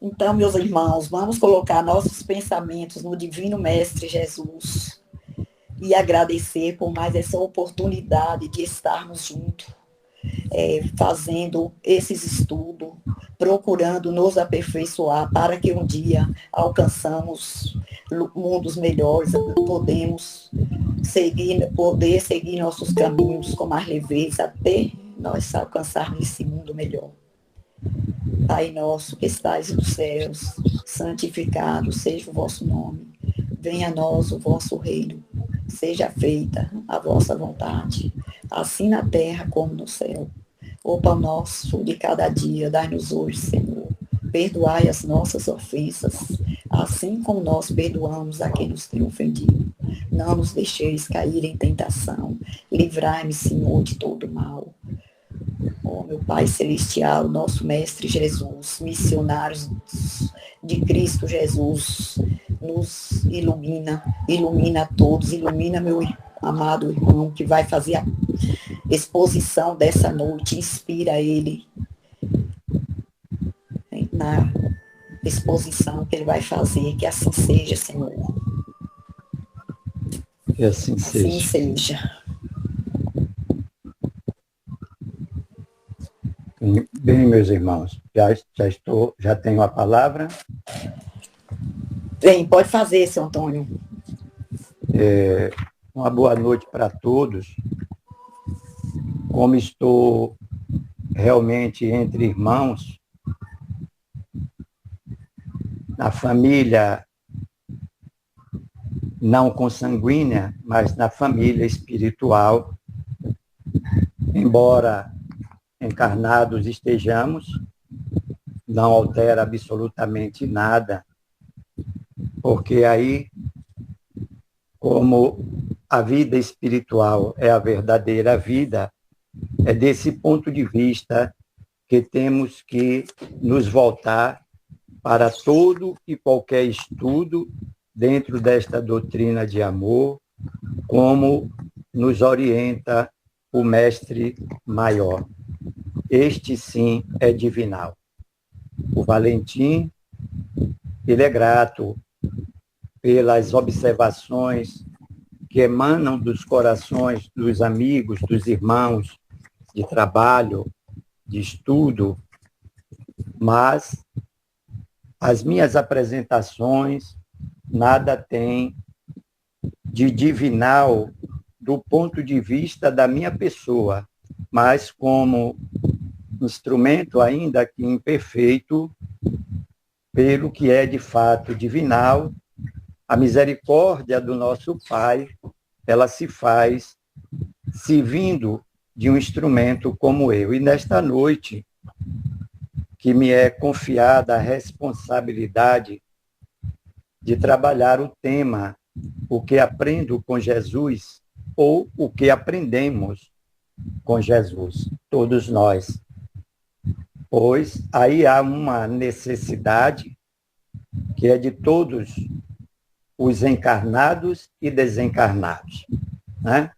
Então, meus irmãos, vamos colocar nossos pensamentos no Divino Mestre Jesus e agradecer por mais essa oportunidade de estarmos juntos, fazendo esses estudos, procurando nos aperfeiçoar para que um dia alcançamos mundos melhores, poder seguir nossos caminhos com mais leveza até nós alcançarmos esse mundo melhor. Pai nosso que estais nos céus, santificado seja o vosso nome. Venha a nós o vosso reino. Seja feita a vossa vontade, assim na terra como no céu. O pão nosso de cada dia, dai-nos hoje, Senhor. Perdoai as nossas ofensas, assim como nós perdoamos a quem nos tem ofendido. Não nos deixeis cair em tentação. Livrai-me, Senhor, de todo mal. Ó meu Pai Celestial, nosso Mestre Jesus, missionários de Cristo Jesus, nos ilumina a todos, ilumina meu amado irmão que vai fazer a exposição dessa noite, inspira ele na exposição que ele vai fazer, que assim seja, Senhor. Que assim seja. Assim seja. Bem, meus irmãos, já tenho a palavra. Bem, pode fazer, seu Antônio. Uma boa noite para todos. Como estou realmente entre irmãos, na família não consanguínea, mas na família espiritual, embora encarnados estejamos, não altera absolutamente nada, porque aí, como a vida espiritual é a verdadeira vida, é desse ponto de vista que temos que nos voltar para todo e qualquer estudo dentro desta doutrina de amor, como nos orienta o Mestre Maior. Este, sim, é divinal. O Valentim, ele é grato pelas observações que emanam dos corações dos amigos, dos irmãos de trabalho, de estudo, mas as minhas apresentações nada têm de divinal do ponto de vista da minha pessoa, mas como instrumento ainda que imperfeito, pelo que é de fato divinal, a misericórdia do nosso Pai, ela se faz servindo de um instrumento como eu. E nesta noite, que me é confiada a responsabilidade de trabalhar o tema O que aprendo com Jesus, ou o que aprendemos com Jesus, todos nós. Pois aí há uma necessidade que é de todos os encarnados e desencarnados, né?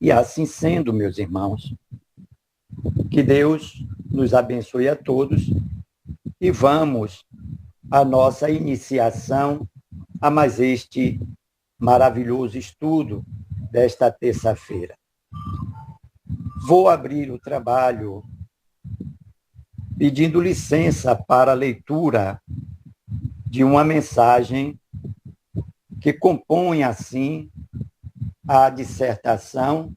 E assim sendo, meus irmãos, que Deus nos abençoe a todos e vamos à nossa iniciação a mais este maravilhoso estudo desta terça-feira. Vou abrir o trabalho pedindo licença para a leitura de uma mensagem que compõe, assim, a dissertação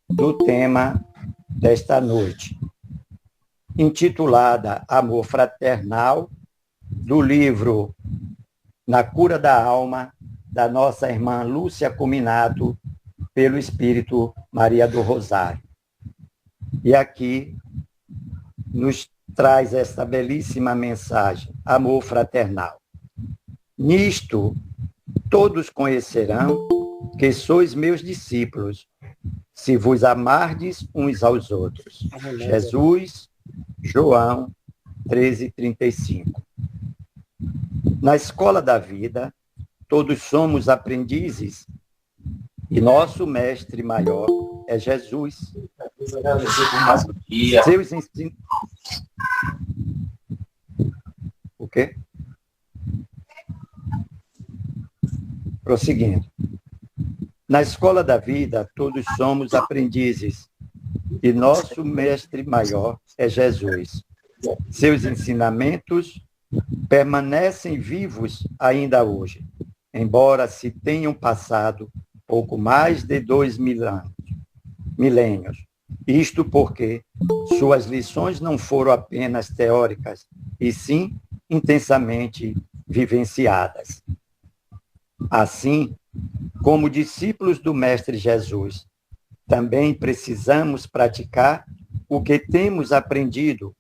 do tema desta noite, intitulada Amor Fraternal, do livro Na Cura da Alma, da nossa irmã Lúcia Cominato, pelo Espírito Maria do Rosário. E aqui nos traz esta belíssima mensagem, amor fraternal. Nisto, todos conhecerão que sois meus discípulos, se vos amardes uns aos outros. Jesus, João 13:35. Na escola da vida, todos somos aprendizes e nosso mestre maior é Jesus. Seus ensinos... O Ok? Prosseguindo. Na escola da vida, todos somos aprendizes e nosso mestre maior é Jesus. Seus ensinamentos permanecem vivos ainda hoje, embora se tenham passado pouco mais de 2 milênios. Isto porque suas lições não foram apenas teóricas, e sim intensamente vivenciadas. Assim, como discípulos do Mestre Jesus, também precisamos praticar o que temos aprendido,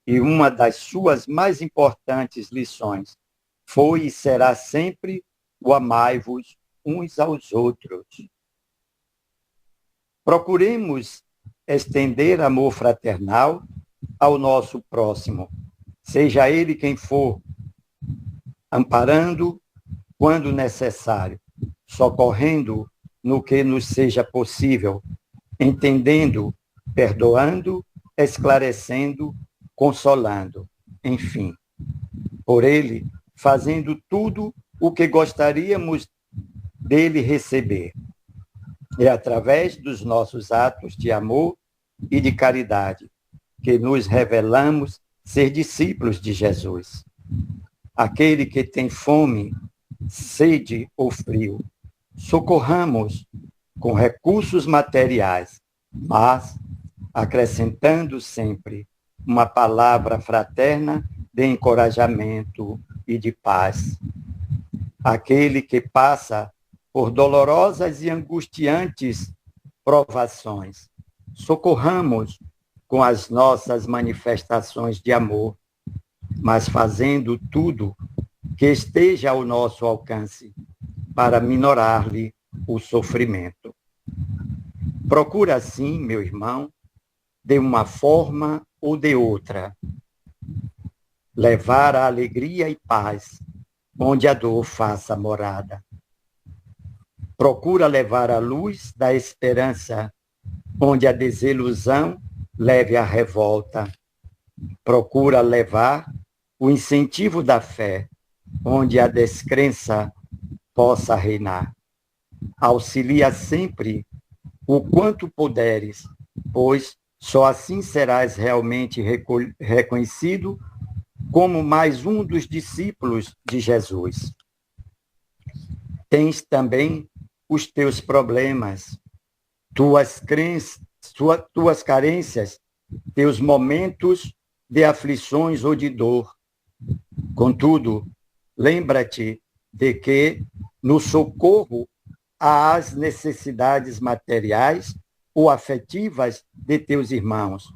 e uma das suas mais importantes lições foi e será sempre o amai-vos uns aos outros. Procuremos estender amor fraternal ao nosso próximo, seja ele quem for, amparando quando necessário, socorrendo no que nos seja possível, entendendo, perdoando, esclarecendo, consolando, enfim, por ele, fazendo tudo o que gostaríamos dele receber. É através dos nossos atos de amor e de caridade que nos revelamos ser discípulos de Jesus. Aquele que tem fome, sede ou frio, socorramos com recursos materiais, mas acrescentando sempre uma palavra fraterna de encorajamento e de paz. Aquele que passa por dolorosas e angustiantes provações, socorramos com as nossas manifestações de amor, mas fazendo tudo que esteja ao nosso alcance para minorar-lhe o sofrimento. Procura assim, meu irmão, de uma forma ou de outra, levar a alegria e paz onde a dor faça morada. Procura levar a luz da esperança onde a desilusão leve a revolta. Procura levar o incentivo da fé onde a descrença possa reinar. Auxilia sempre o quanto puderes, pois só assim serás realmente reconhecido como mais um dos discípulos de Jesus. Tens também os teus problemas, tuas carências, teus momentos de aflições ou de dor. Contudo, lembra-te de que no socorro às necessidades materiais ou afetivas de teus irmãos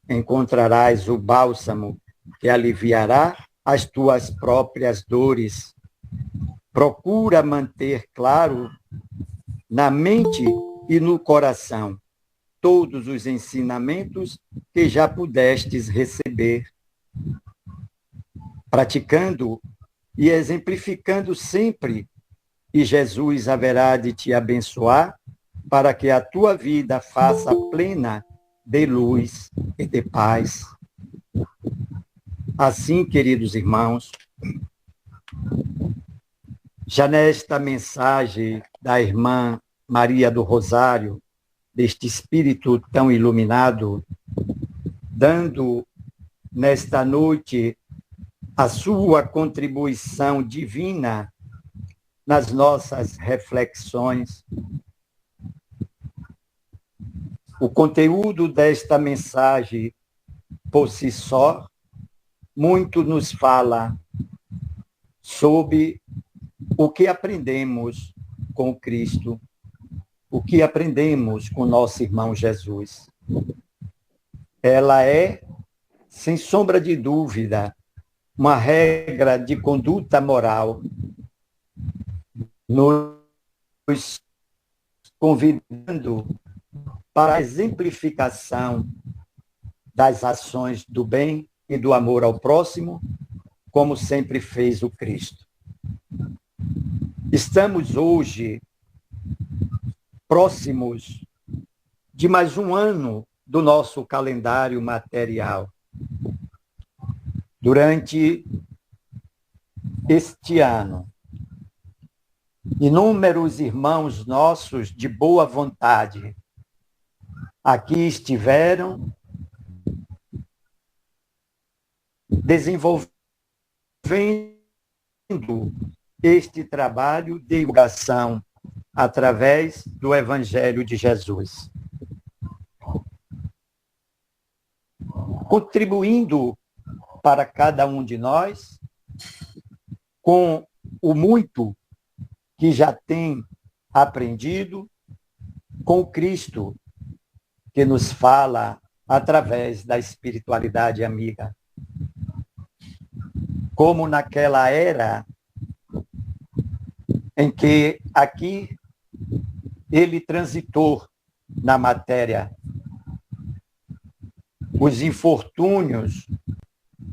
encontrarás o bálsamo que aliviará as tuas próprias dores. Procura manter claro na mente e no coração todos os ensinamentos que já pudestes receber, praticando e exemplificando sempre, e Jesus haverá de te abençoar para que a tua vida faça plena de luz e de paz. Assim, queridos irmãos, já nesta mensagem da irmã Maria do Rosário, deste espírito tão iluminado, dando nesta noite a sua contribuição divina nas nossas reflexões. O conteúdo desta mensagem, por si só, muito nos fala sobre o que aprendemos com Cristo, o que aprendemos com nosso irmão Jesus. Ela é, sem sombra de dúvida, uma regra de conduta moral, nos convidando para a exemplificação das ações do bem e do amor ao próximo, como sempre fez o Cristo. Estamos hoje próximos de mais um ano do nosso calendário material. Durante este ano, inúmeros irmãos nossos de boa vontade aqui estiveram desenvolvendo este trabalho de divulgação através do Evangelho de Jesus, contribuindo para cada um de nós com o muito que já tem aprendido com Cristo, que nos fala através da espiritualidade amiga. Como naquela era em que aqui ele transitou na matéria, os infortúnios,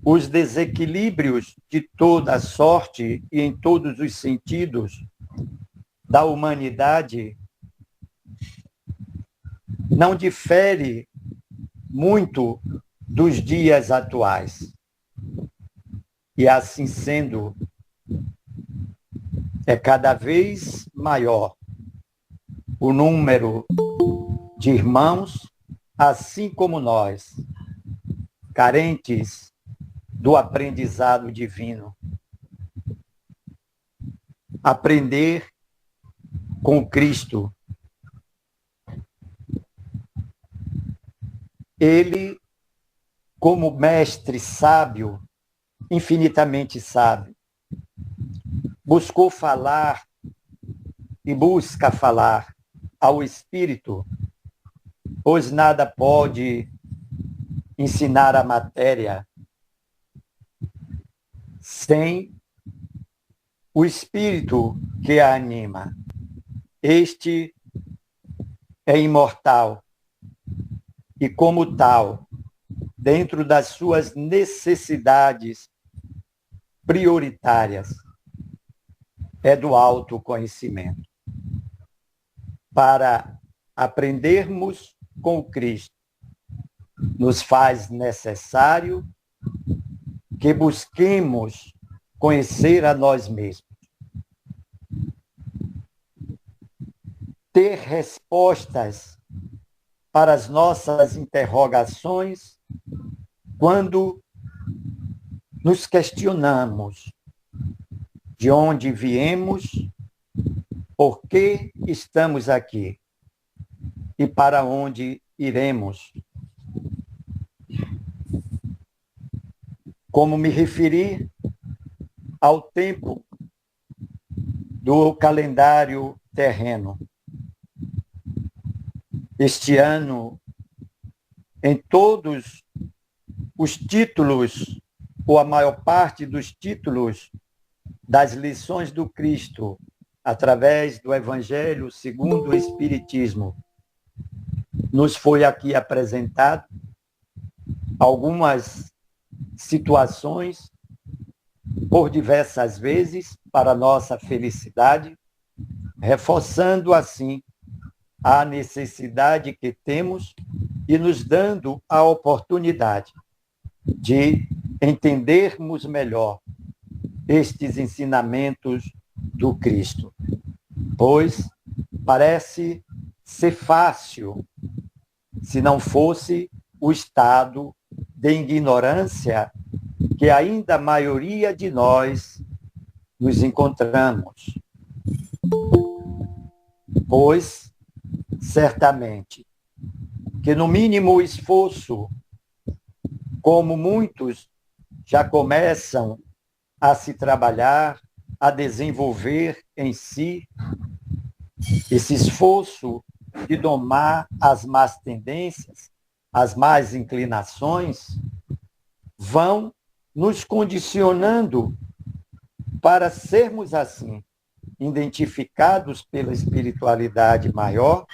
os desequilíbrios de toda sorte e em todos os sentidos da humanidade não difere muito dos dias atuais. E assim sendo, é cada vez maior o número de irmãos, assim como nós, carentes do aprendizado divino. Aprender com Cristo. Ele, como mestre sábio, infinitamente sábio, buscou falar e busca falar ao Espírito, pois nada pode ensinar a matéria sem o Espírito que a anima. Este é imortal e, como tal, dentro das suas necessidades prioritárias, é do autoconhecimento. Para aprendermos com Cristo, nos faz necessário que busquemos conhecer a nós mesmos. Ter respostas para as nossas interrogações quando nos questionamos de onde viemos, por que estamos aqui e para onde iremos. Como me referi ao tempo do calendário terreno. Este ano, em todos os títulos, ou a maior parte dos títulos das lições do Cristo, através do Evangelho segundo o Espiritismo, nos foi aqui apresentado algumas situações, por diversas vezes, para nossa felicidade, reforçando assim a necessidade que temos e nos dando a oportunidade de entendermos melhor estes ensinamentos do Cristo. Pois parece ser fácil, se não fosse o estado de ignorância que ainda a maioria de nós nos encontramos. Pois, certamente, que no mínimo esforço, como muitos já começam a se trabalhar, a desenvolver em si, esse esforço de domar as más tendências, as más inclinações, vão nos condicionando para sermos assim, identificados pela espiritualidade maior,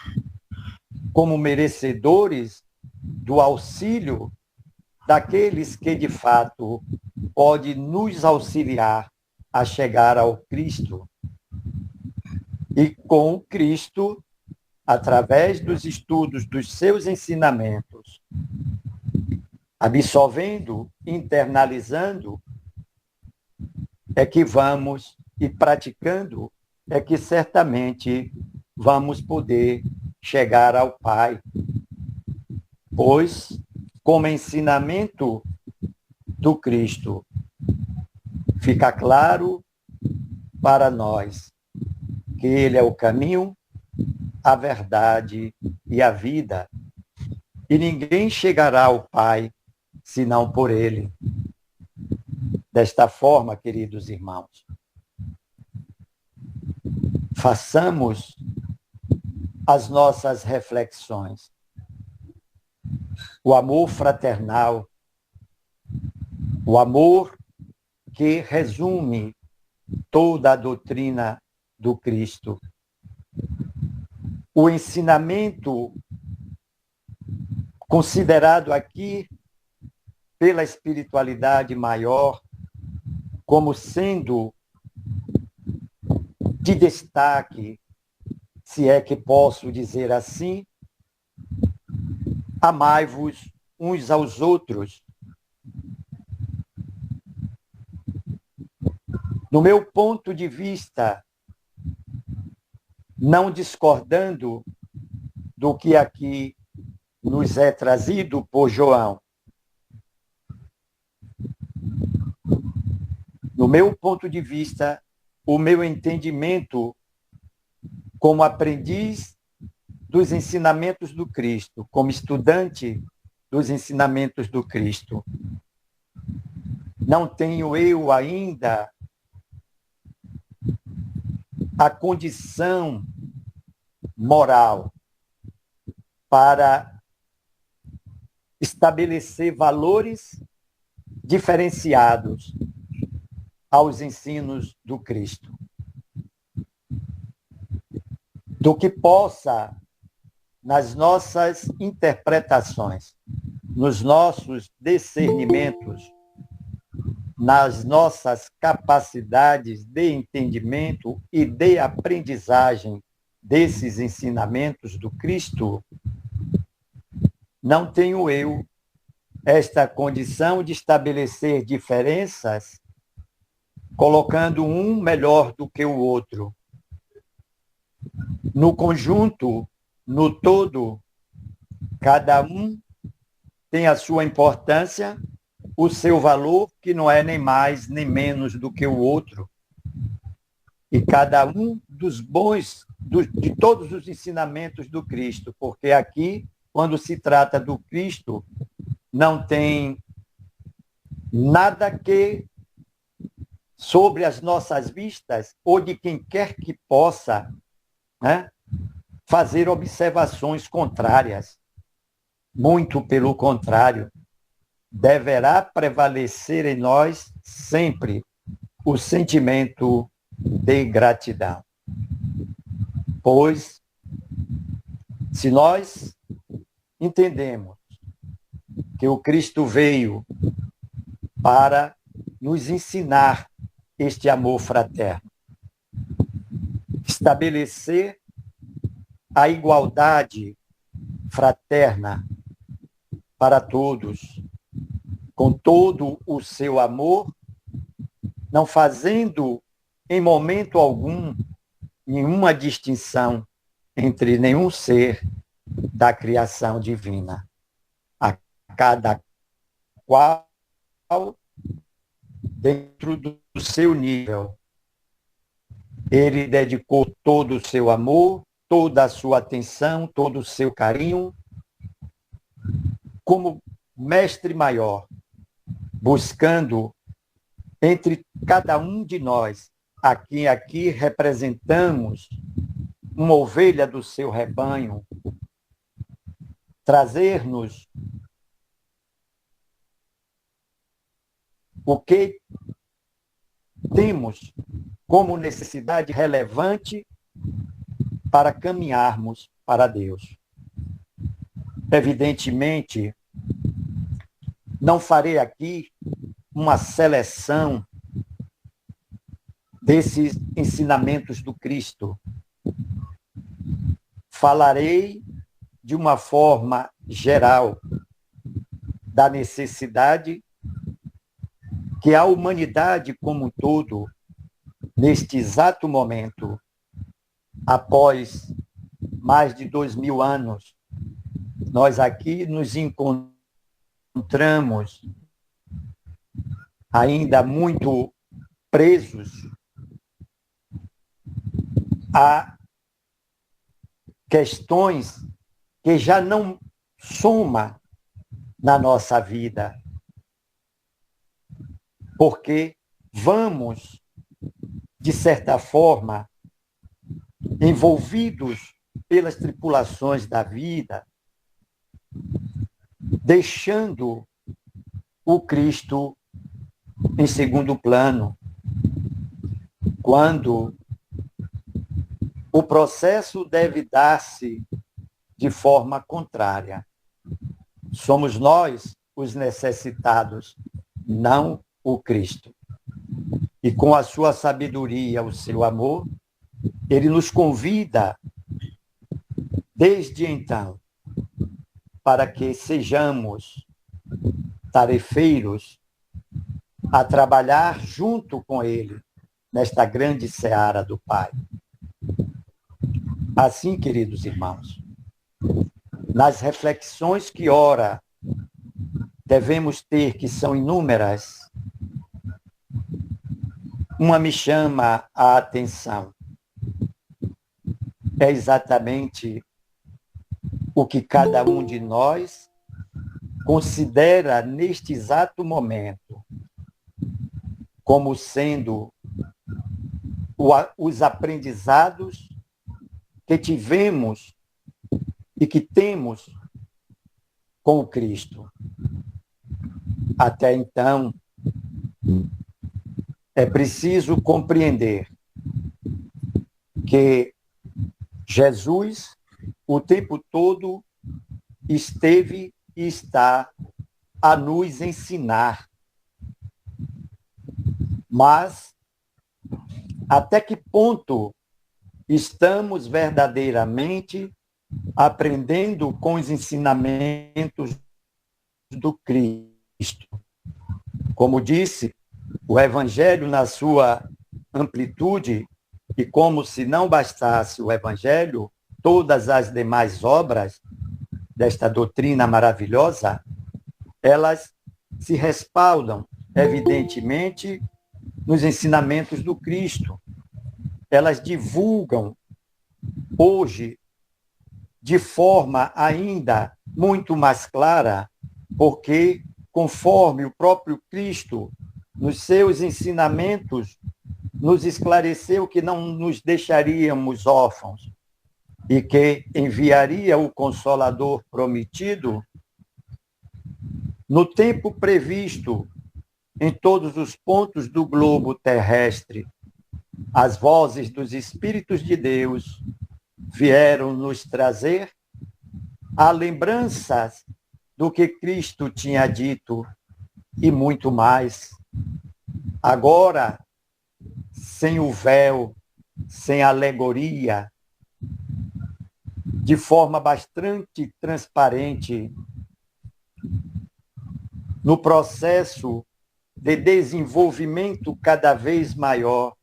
como merecedores do auxílio daqueles que, de fato, pode nos auxiliar a chegar ao Cristo. E com o Cristo, através dos estudos dos seus ensinamentos, absorvendo, internalizando, é que vamos, e praticando, é que certamente vamos poder chegar ao Pai. Pois, como ensinamento do Cristo, fica claro para nós que Ele é o caminho, a verdade e a vida. E ninguém chegará ao Pai senão por Ele. Desta forma, queridos irmãos, façamos as nossas reflexões. O amor fraternal, o amor que resume toda a doutrina do Cristo. O ensinamento considerado aqui pela espiritualidade maior como sendo de destaque, se é que posso dizer assim, amai-vos uns aos outros. Do meu ponto de vista, não discordando do que aqui nos é trazido por João. No meu ponto de vista, o meu entendimento como aprendiz dos ensinamentos do Cristo, como estudante dos ensinamentos do Cristo. Não tenho eu ainda a condição moral para estabelecer valores diferenciados aos ensinos do Cristo. Do que possa, nas nossas interpretações, nos nossos discernimentos, nas nossas capacidades de entendimento e de aprendizagem desses ensinamentos do Cristo, não tenho eu esta condição de estabelecer diferenças, colocando um melhor do que o outro. No conjunto, no todo, cada um tem a sua importância, o seu valor, que não é nem mais nem menos do que o outro. E cada um dos bons, de todos os ensinamentos do Cristo, porque aqui, quando se trata do Cristo, não tem nada que, sobre as nossas vistas, ou de quem quer que possa, né, fazer observações contrárias. Muito pelo contrário, deverá prevalecer em nós sempre o sentimento de gratidão. Pois, se nós entendemos que o Cristo veio para nos ensinar este amor fraterno, estabelecer a igualdade fraterna para todos, com todo o seu amor, não fazendo em momento algum nenhuma distinção entre nenhum ser da criação divina. A cada qual dentro do seu nível. Ele dedicou todo o seu amor, toda a sua atenção, todo o seu carinho, como mestre maior, buscando entre cada um de nós, a quem aqui representamos, uma ovelha do seu rebanho, trazer-nos o que temos como necessidade relevante para caminharmos para Deus. Evidentemente, não farei aqui uma seleção desses ensinamentos do Cristo. Falarei de uma forma geral da necessidade que a humanidade como um todo, neste exato momento, após mais de 2000 anos, nós aqui nos encontramos ainda muito presos a questões que já não soma na nossa vida, porque vamos, de certa forma, envolvidos pelas tribulações da vida, deixando o Cristo em segundo plano, quando o processo deve dar-se de forma contrária. Somos nós os necessitados, não o Cristo. E com a sua sabedoria, o seu amor, ele nos convida, desde então, para que sejamos tarefeiros a trabalhar junto com ele nesta grande seara do Pai. Assim, queridos irmãos, nas reflexões que ora devemos ter, que são inúmeras, uma me chama a atenção. É exatamente o que cada um de nós considera neste exato momento como sendo os aprendizados que tivemos e que temos com o Cristo. Até então, é preciso compreender que Jesus, o tempo todo, esteve e está a nos ensinar. Mas, até que ponto estamos verdadeiramente aprendendo com os ensinamentos do Cristo? Como disse, o Evangelho na sua amplitude, e como se não bastasse o Evangelho, todas as demais obras desta doutrina maravilhosa, elas se respaldam, evidentemente, nos ensinamentos do Cristo. Elas divulgam, hoje, de forma ainda muito mais clara, porque, conforme o próprio Cristo, nos seus ensinamentos, nos esclareceu que não nos deixaríamos órfãos e que enviaria o Consolador prometido no tempo previsto em todos os pontos do globo terrestre. As vozes dos Espíritos de Deus vieram nos trazer a lembranças do que Cristo tinha dito e muito mais. Agora, sem o véu, sem alegoria, de forma bastante transparente, no processo de desenvolvimento cada vez maior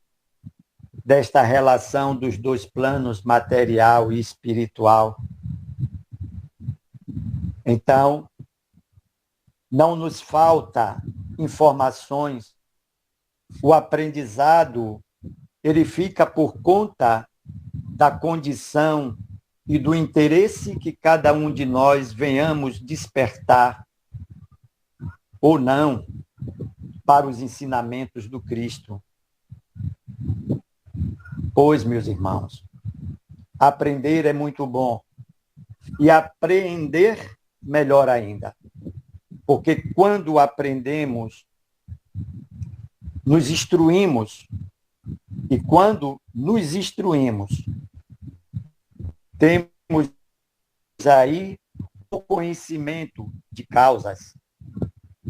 desta relação dos dois planos, material e espiritual. Então, não nos falta informações. O aprendizado, ele fica por conta da condição e do interesse que cada um de nós venhamos despertar ou não para os ensinamentos do Cristo. Pois, meus irmãos, aprender é muito bom e apreender melhor ainda. Porque quando aprendemos, nos instruímos, e quando nos instruímos, temos aí o conhecimento de causas.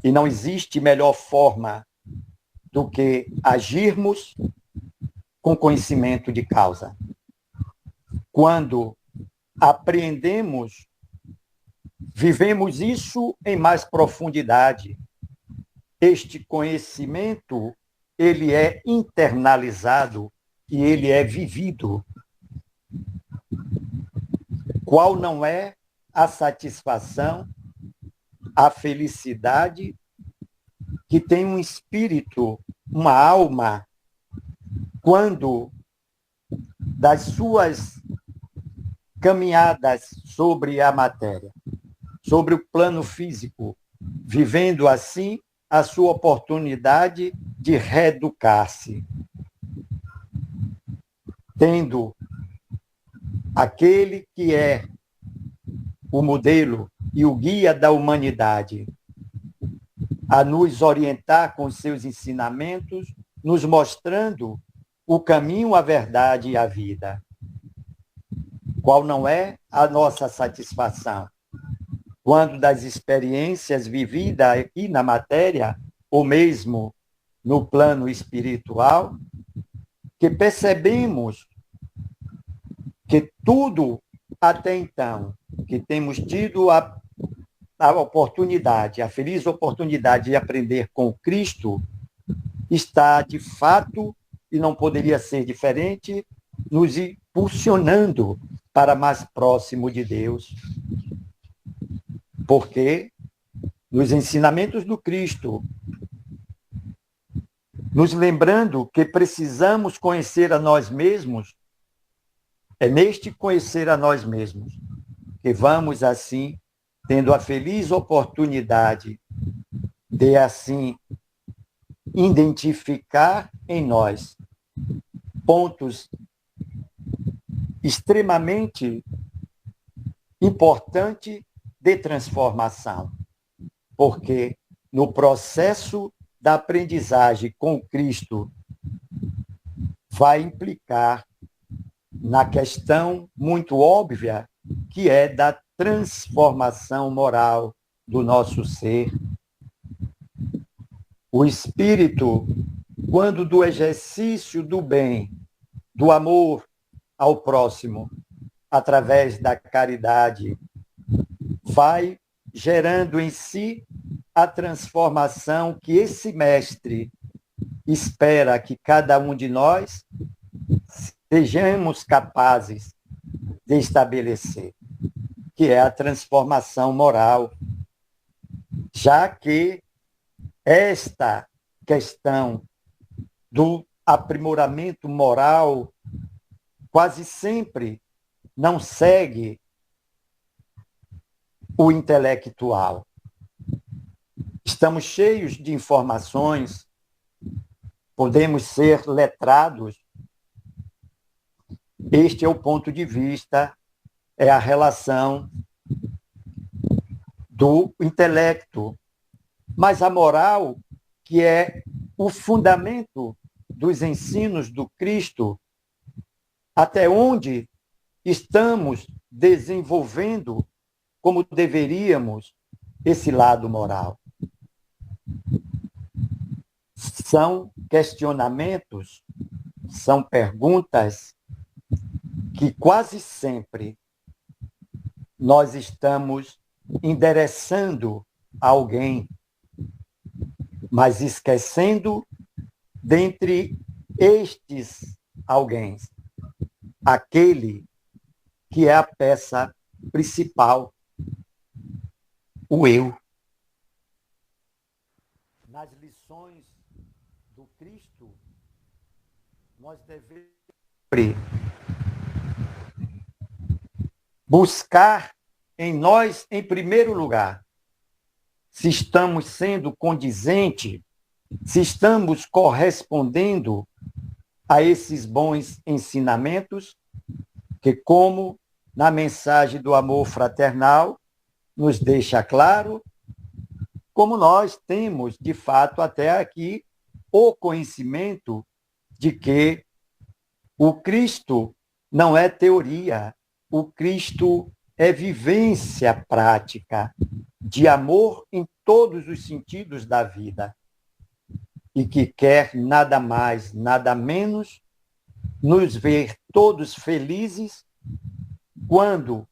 E não existe melhor forma do que agirmos com conhecimento de causa. Quando apreendemos, vivemos isso em mais profundidade. este conhecimento, ele é internalizado e ele é vivido. Qual não é a satisfação, a felicidade que tem um espírito, uma alma, quando das suas caminhadas sobre a matéria, sobre o plano físico, vivendo assim a sua oportunidade de reeducar-se, tendo aquele que é o modelo e o guia da humanidade a nos orientar com seus ensinamentos, nos mostrando o caminho, a verdade e a vida. Qual não é a nossa satisfação? Quando das experiências vividas aqui na matéria, ou mesmo no plano espiritual, que percebemos que tudo até então, que temos tido a oportunidade, a feliz oportunidade de aprender com Cristo, está de fato, e não poderia ser diferente, nos impulsionando para mais próximo de Deus. Porque nos ensinamentos do Cristo, nos lembrando que precisamos conhecer a nós mesmos, é neste conhecer a nós mesmos que vamos, assim, tendo a feliz oportunidade de, assim, identificar em nós pontos extremamente importantes de transformação. Porque no processo da aprendizagem com Cristo vai implicar na questão muito óbvia que é da transformação moral do nosso ser. O espírito, quando do exercício do bem, do amor ao próximo, através da caridade, vai gerando em si a transformação que esse mestre espera que cada um de nós sejamos capazes de estabelecer, que é a transformação moral, já que esta questão do aprimoramento moral quase sempre não segue o intelectual. Estamos cheios de informações, podemos ser letrados. Este é o ponto de vista, é a relação do intelecto. Mas a moral, que é o fundamento dos ensinos do Cristo, até onde estamos desenvolvendo como deveríamos esse lado moral. São questionamentos, são perguntas que quase sempre nós estamos endereçando a alguém, mas esquecendo dentre estes alguém, aquele que é a peça principal, o eu. Nas lições do Cristo, nós devemos buscar em nós, em primeiro lugar, se estamos sendo condizentes, se estamos correspondendo a esses bons ensinamentos, que, como na mensagem do amor fraternal, nos deixa claro, como nós temos, de fato, até aqui, o conhecimento de que o Cristo não é teoria, o Cristo é vivência prática de amor em todos os sentidos da vida e que quer nada mais, nada menos nos ver todos felizes quando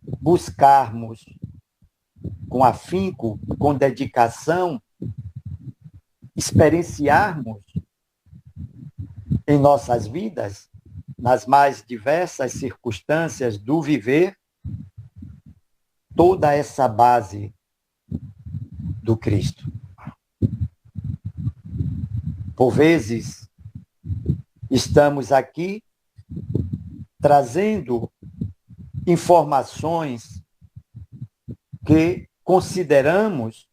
buscarmos com afinco, com dedicação, experienciarmos em nossas vidas, nas mais diversas circunstâncias do viver, toda essa base do Cristo. Por vezes, estamos aqui trazendo informações que consideramos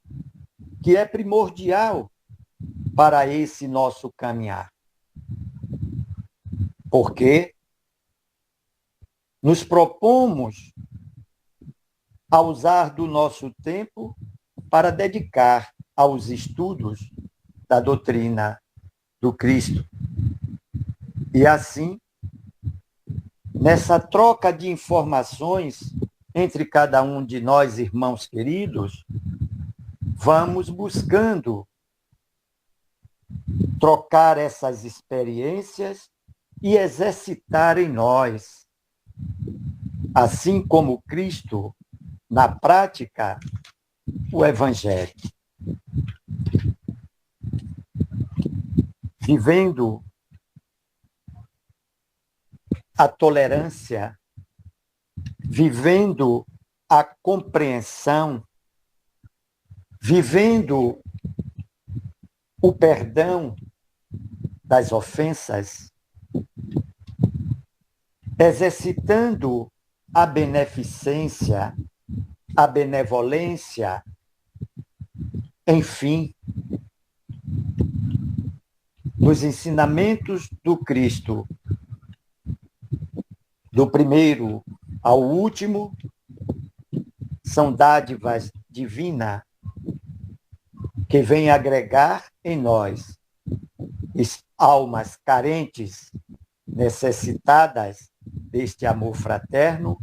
que é primordial para esse nosso caminhar. Porque nos propomos a usar do nosso tempo para dedicar aos estudos da doutrina do Cristo. E assim, nessa troca de informações entre cada um de nós, irmãos queridos, vamos buscando trocar essas experiências e exercitar em nós, assim como Cristo, na prática, o Evangelho. Vivendo a tolerância, vivendo a compreensão, vivendo o perdão das ofensas, exercitando a beneficência, a benevolência, enfim, nos ensinamentos do Cristo, do primeiro ao último, são dádivas divinas que vêm agregar em nós almas carentes, necessitadas deste amor fraterno,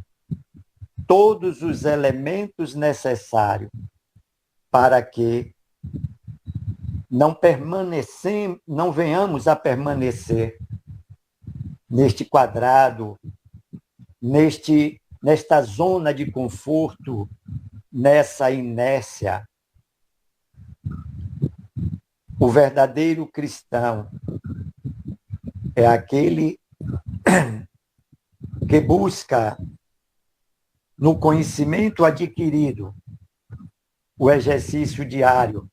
todos os elementos necessários para que não venhamos a permanecer neste quadrado, nesta zona de conforto, nessa inércia. O verdadeiro cristão é aquele que busca, no conhecimento adquirido, o exercício diário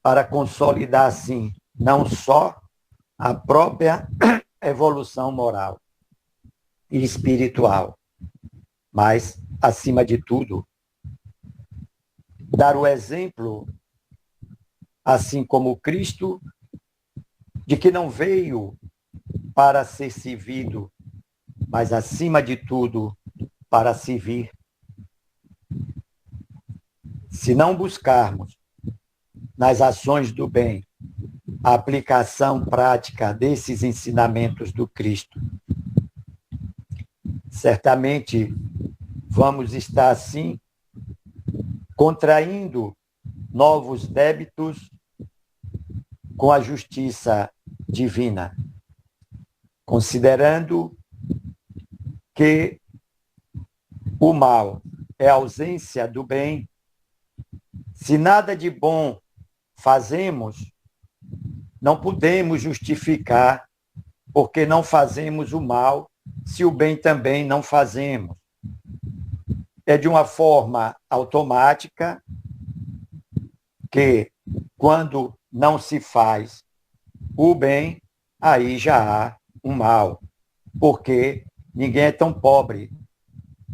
para consolidar, assim, não só a própria evolução moral e espiritual, mas, acima de tudo, dar o exemplo, assim como Cristo, de que não veio para ser servido, mas, acima de tudo, para servir. Se não buscarmos nas ações do bem a aplicação prática desses ensinamentos do Cristo, certamente vamos estar, assim, contraindo novos débitos com a justiça divina, considerando que o mal é a ausência do bem. Se nada de bom fazemos, não podemos justificar porque não fazemos o mal, se o bem também não fazemos. É de uma forma automática que, quando não se faz o bem, aí já há um mal, porque ninguém é tão pobre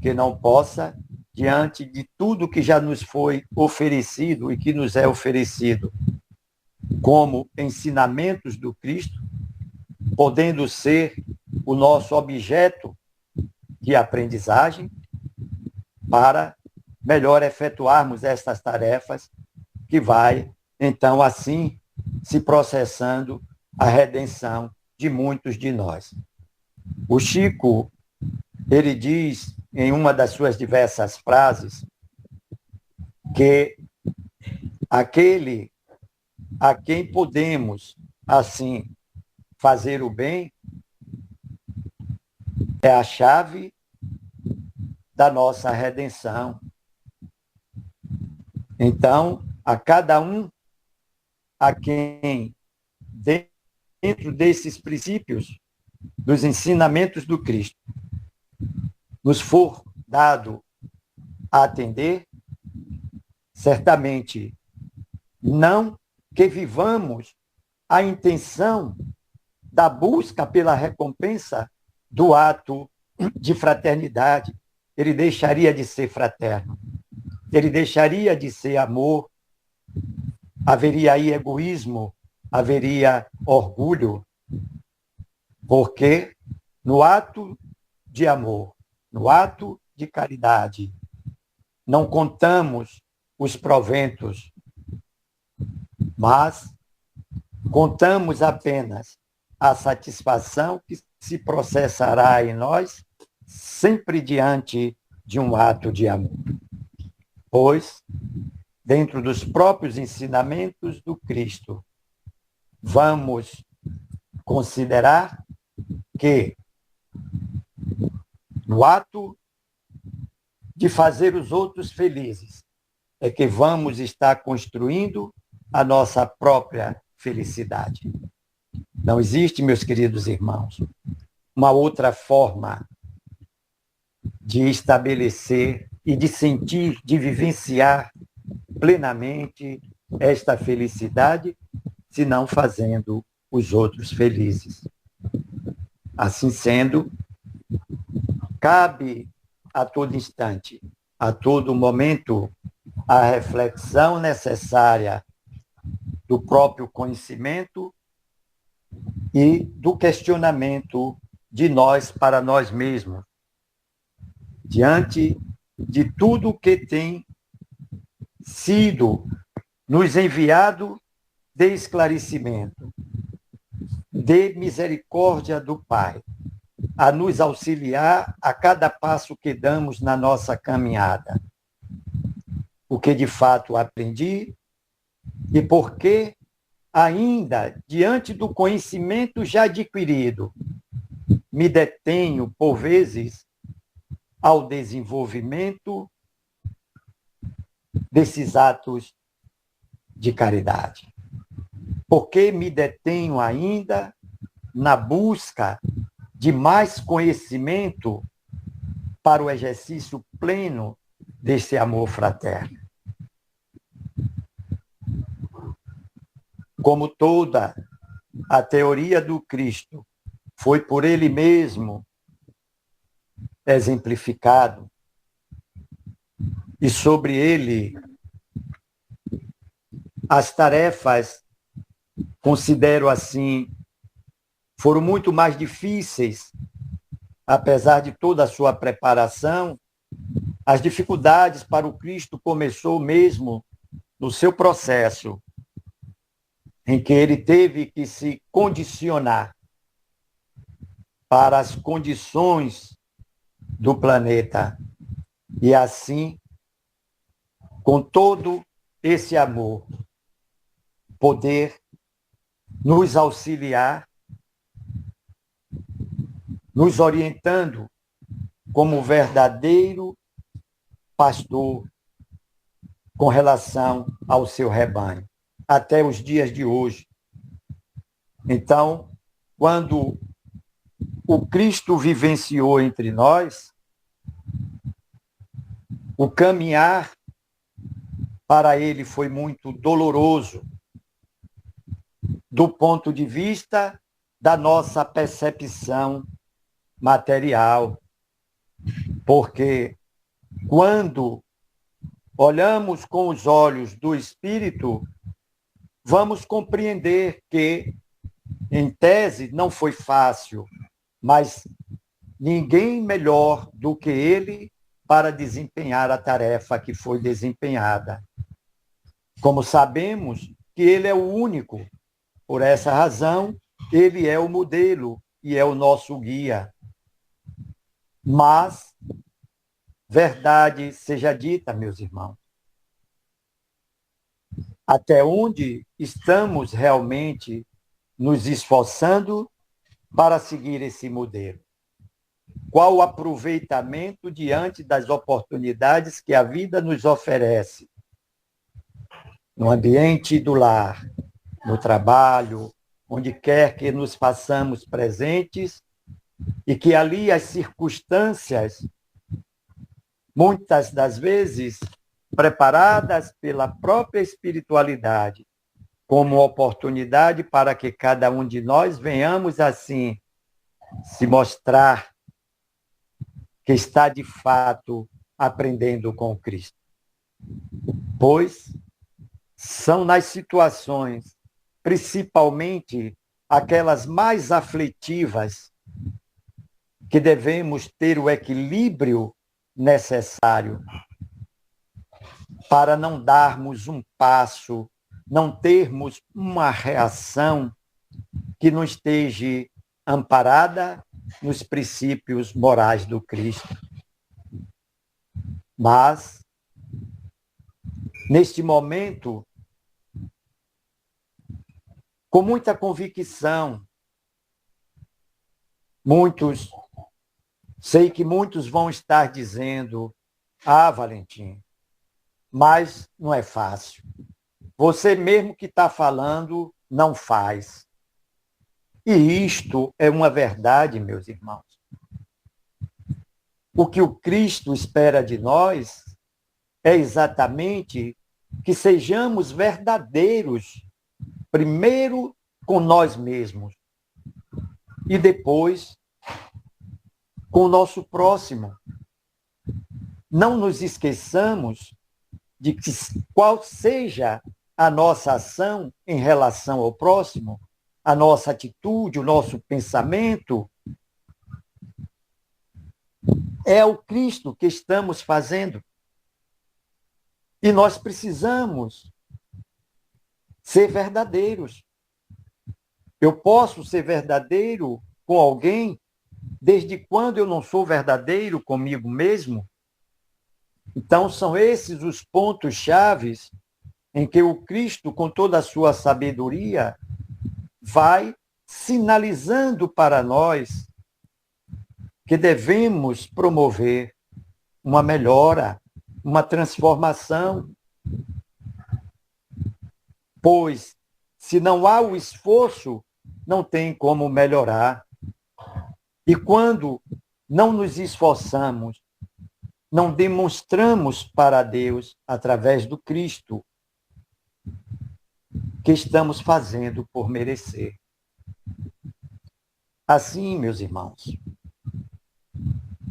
que não possa, diante de tudo que já nos foi oferecido e que nos é oferecido como ensinamentos do Cristo, podendo ser o nosso objeto de aprendizagem para melhor efetuarmos estas tarefas que vai, então, assim, se processando a redenção de muitos de nós. O Chico, ele diz, em uma das suas diversas frases, que aquele a quem podemos, assim, fazer o bem é a chave da nossa redenção. Então, a cada um a quem, dentro desses princípios, dos ensinamentos do Cristo, nos for dado a atender, certamente não que vivamos a intenção da busca pela recompensa do ato de fraternidade. Ele deixaria de ser fraterno, ele deixaria de ser amor, haveria aí egoísmo, haveria orgulho, porque no ato de amor, no ato de caridade, não contamos os proventos, mas contamos apenas a satisfação que se processará em nós sempre diante de um ato de amor. Pois, dentro dos próprios ensinamentos do Cristo, vamos considerar que no ato de fazer os outros felizes é que vamos estar construindo a nossa própria felicidade. Não existe, meus queridos irmãos, uma outra forma de estabelecer e de sentir, de vivenciar plenamente esta felicidade, senão fazendo os outros felizes. Assim sendo, cabe a todo instante, a todo momento, a reflexão necessária do próprio conhecimento e do questionamento de nós para nós mesmos, diante de tudo que tem sido nos enviado de esclarecimento, de misericórdia do Pai, a nos auxiliar a cada passo que damos na nossa caminhada. O que de fato aprendi e porque ainda, diante do conhecimento já adquirido, me detenho, por vezes, ao desenvolvimento desses atos de caridade. Porque me detenho ainda na busca de mais conhecimento para o exercício pleno desse amor fraterno. Como toda a teoria do Cristo foi por ele mesmo exemplificado, e sobre ele as tarefas, considero assim, foram muito mais difíceis, apesar de toda a sua preparação. As dificuldades para o Cristo começou mesmo no seu processo, em que ele teve que se condicionar para as condições do planeta. E assim, com todo esse amor, poder nos auxiliar, nos orientando como verdadeiro pastor com relação ao seu rebanho, até os dias de hoje. Então, quando o Cristo vivenciou entre nós, o caminhar para ele foi muito doloroso, do ponto de vista da nossa percepção material, porque quando olhamos com os olhos do Espírito, vamos compreender que, em tese, não foi fácil, mas ninguém melhor do que ele para desempenhar a tarefa que foi desempenhada. Como sabemos que ele é o único, por essa razão, ele é o modelo e é o nosso guia. Mas, verdade seja dita, meus irmãos, até onde estamos realmente nos esforçando para seguir esse modelo? Qual o aproveitamento diante das oportunidades que a vida nos oferece? No ambiente do lar, no trabalho, onde quer que nos façamos presentes, e que ali as circunstâncias, muitas das vezes preparadas pela própria espiritualidade, como oportunidade para que cada um de nós venhamos assim se mostrar que está de fato aprendendo com Cristo. Pois são nas situações, principalmente aquelas mais aflitivas, que devemos ter o equilíbrio necessário para não darmos um passo, não termos uma reação que não esteja amparada nos princípios morais do Cristo. Mas, neste momento, com muita convicção, sei que muitos vão estar dizendo: ah, Valentim, mas não é fácil. Você mesmo que está falando não faz. E isto é uma verdade, meus irmãos. O que o Cristo espera de nós é exatamente que sejamos verdadeiros, primeiro com nós mesmos e depois com o nosso próximo. Não nos esqueçamos de que qual seja a nossa ação em relação ao próximo, a nossa atitude, o nosso pensamento, é o Cristo que estamos fazendo. E nós precisamos ser verdadeiros. Eu posso ser verdadeiro com alguém desde quando eu não sou verdadeiro comigo mesmo? Então, são esses os pontos chaves em que o Cristo, com toda a sua sabedoria, vai sinalizando para nós que devemos promover uma melhora, uma transformação. Pois, se não há o esforço, não tem como melhorar. E quando não nos esforçamos, não demonstramos para Deus, através do Cristo, que estamos fazendo por merecer. Assim, meus irmãos,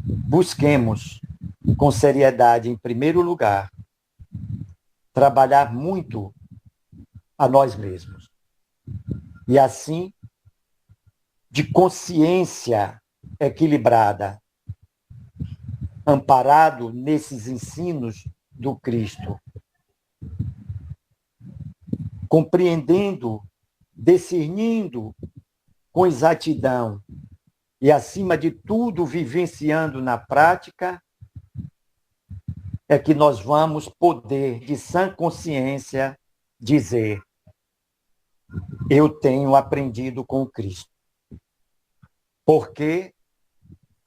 busquemos com seriedade, em primeiro lugar, trabalhar muito a nós mesmos. E assim, de consciência equilibrada, amparado nesses ensinos do Cristo, compreendendo, discernindo com exatidão e, acima de tudo, vivenciando na prática, é que nós vamos poder, de sã consciência, dizer: eu tenho aprendido com o Cristo. Porque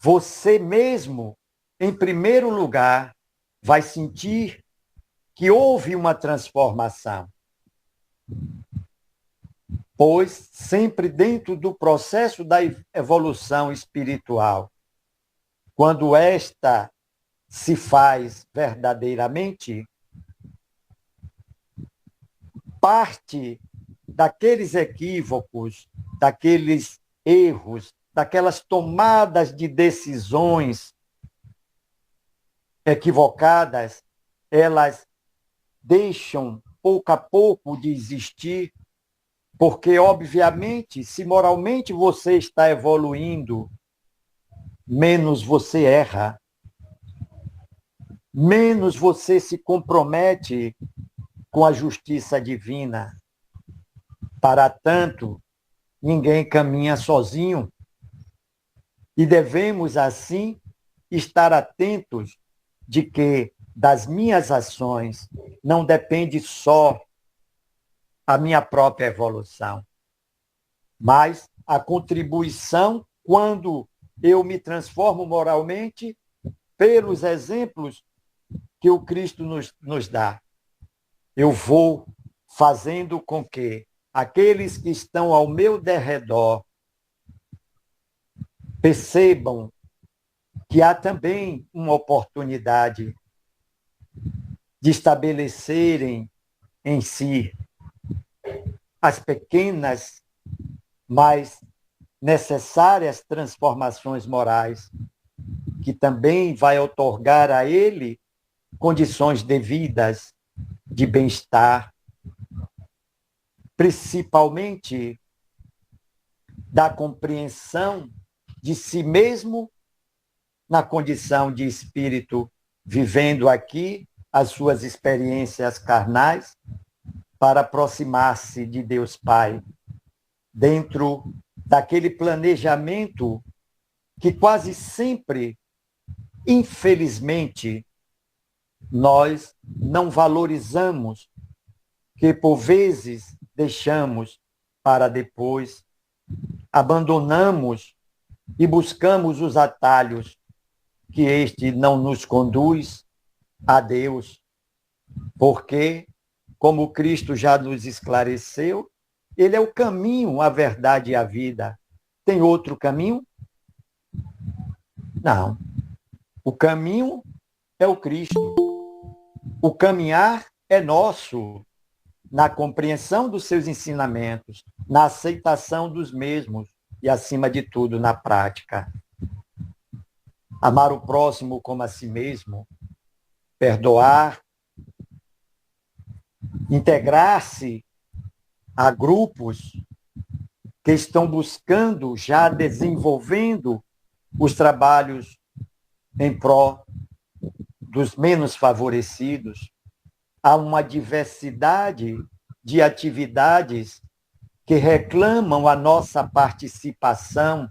você mesmo, em primeiro lugar, vai sentir que houve uma transformação. Pois, sempre dentro do processo da evolução espiritual, quando esta se faz verdadeiramente, parte daqueles equívocos, daqueles erros, daquelas tomadas de decisões equivocadas, elas deixam pouco a pouco de existir, porque, obviamente, se moralmente você está evoluindo, menos você erra, menos você se compromete com a justiça divina. Para tanto, ninguém caminha sozinho. E devemos, assim, estar atentos de que das minhas ações não depende só a minha própria evolução, mas a contribuição, quando eu me transformo moralmente, pelos exemplos que o Cristo nos dá. Eu vou fazendo com que aqueles que estão ao meu derredor percebam que há também uma oportunidade de estabelecerem em si as pequenas, mas necessárias transformações morais, que também vai outorgar a ele condições devidas de bem-estar, principalmente da compreensão de si mesmo na condição de espírito, vivendo aqui as suas experiências carnais, para aproximar-se de Deus Pai, dentro daquele planejamento que quase sempre, infelizmente, nós não valorizamos, que por vezes deixamos para depois, abandonamos e buscamos os atalhos que este não nos conduz a Deus, porque, como Cristo já nos esclareceu, ele é o caminho, a verdade e a vida. Tem outro caminho? Não. O caminho é o Cristo. O caminhar é nosso, na compreensão dos seus ensinamentos, na aceitação dos mesmos e, acima de tudo, na prática. Amar o próximo como a si mesmo, perdoar, integrar-se a grupos que estão buscando, já desenvolvendo os trabalhos em prol dos menos favorecidos. Há uma diversidade de atividades que reclamam a nossa participação,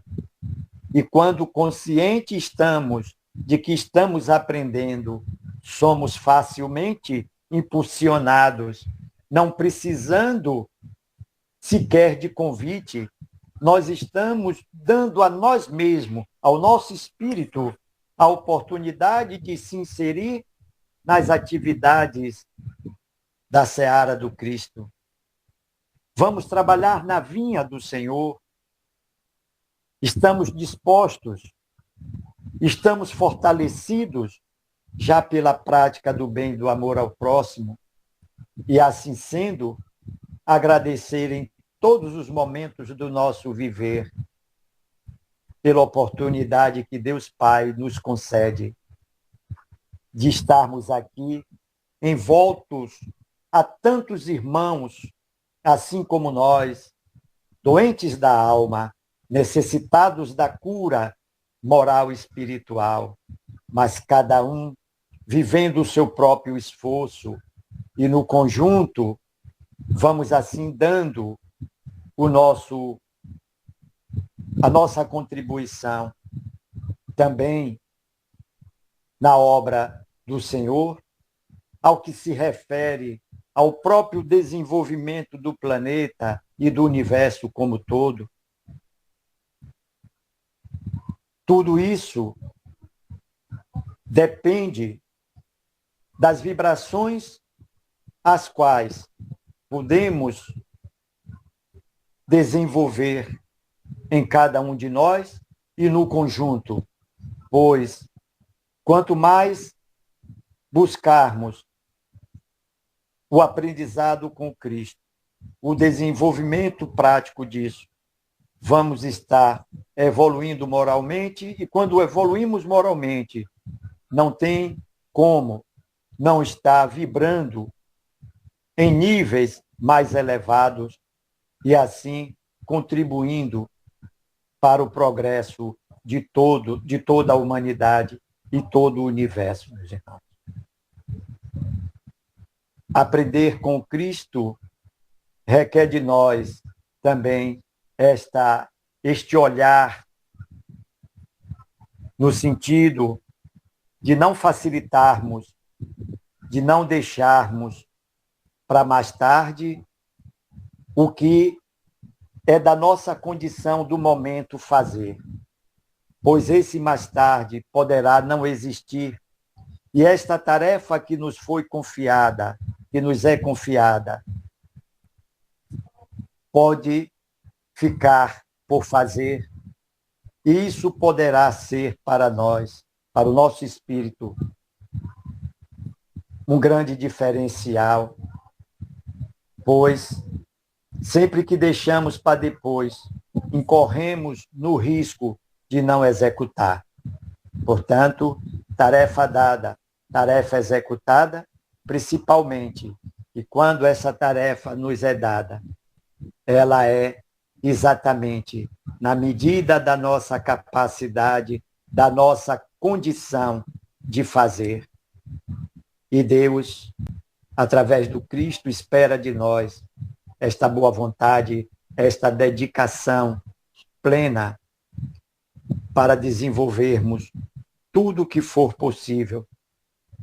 e quando consciente estamos de que estamos aprendendo, somos facilmente impulsionados, não precisando sequer de convite. Nós estamos dando a nós mesmos, ao nosso espírito, a oportunidade de se inserir nas atividades da seara do Cristo. Vamos trabalhar na vinha do Senhor. Estamos dispostos, estamos fortalecidos já pela prática do bem e do amor ao próximo, e assim sendo, agradecer em todos os momentos do nosso viver pela oportunidade que Deus Pai nos concede de estarmos aqui envoltos a tantos irmãos, assim como nós, doentes da alma, necessitados da cura moral e espiritual, mas cada um vivendo o seu próprio esforço, e no conjunto vamos assim dando a nossa contribuição também na obra do Senhor, ao que se refere ao próprio desenvolvimento do planeta e do universo como todo. Tudo isso depende das vibrações as quais podemos desenvolver em cada um de nós e no conjunto, pois quanto mais buscarmos o aprendizado com Cristo, o desenvolvimento prático disso, vamos estar evoluindo moralmente, e quando evoluímos moralmente, não tem como não estar vibrando em níveis mais elevados e assim contribuindo para o progresso de toda a humanidade e todo o universo, meus irmãos. Aprender com Cristo requer de nós também este olhar no sentido de não facilitarmos, de não deixarmos para mais tarde o que é da nossa condição do momento fazer, pois esse mais tarde poderá não existir, e esta tarefa que nos foi confiada, que nos é confiada, pode ficar por fazer. E isso poderá ser para nós, para o nosso espírito, um grande diferencial, pois sempre que deixamos para depois, incorremos no risco de não executar. Portanto, tarefa dada, tarefa executada, principalmente, e quando essa tarefa nos é dada, ela é exatamente na medida da nossa capacidade, da nossa condição de fazer. E Deus, através do Cristo, espera de nós esta boa vontade, esta dedicação plena para desenvolvermos tudo o que for possível,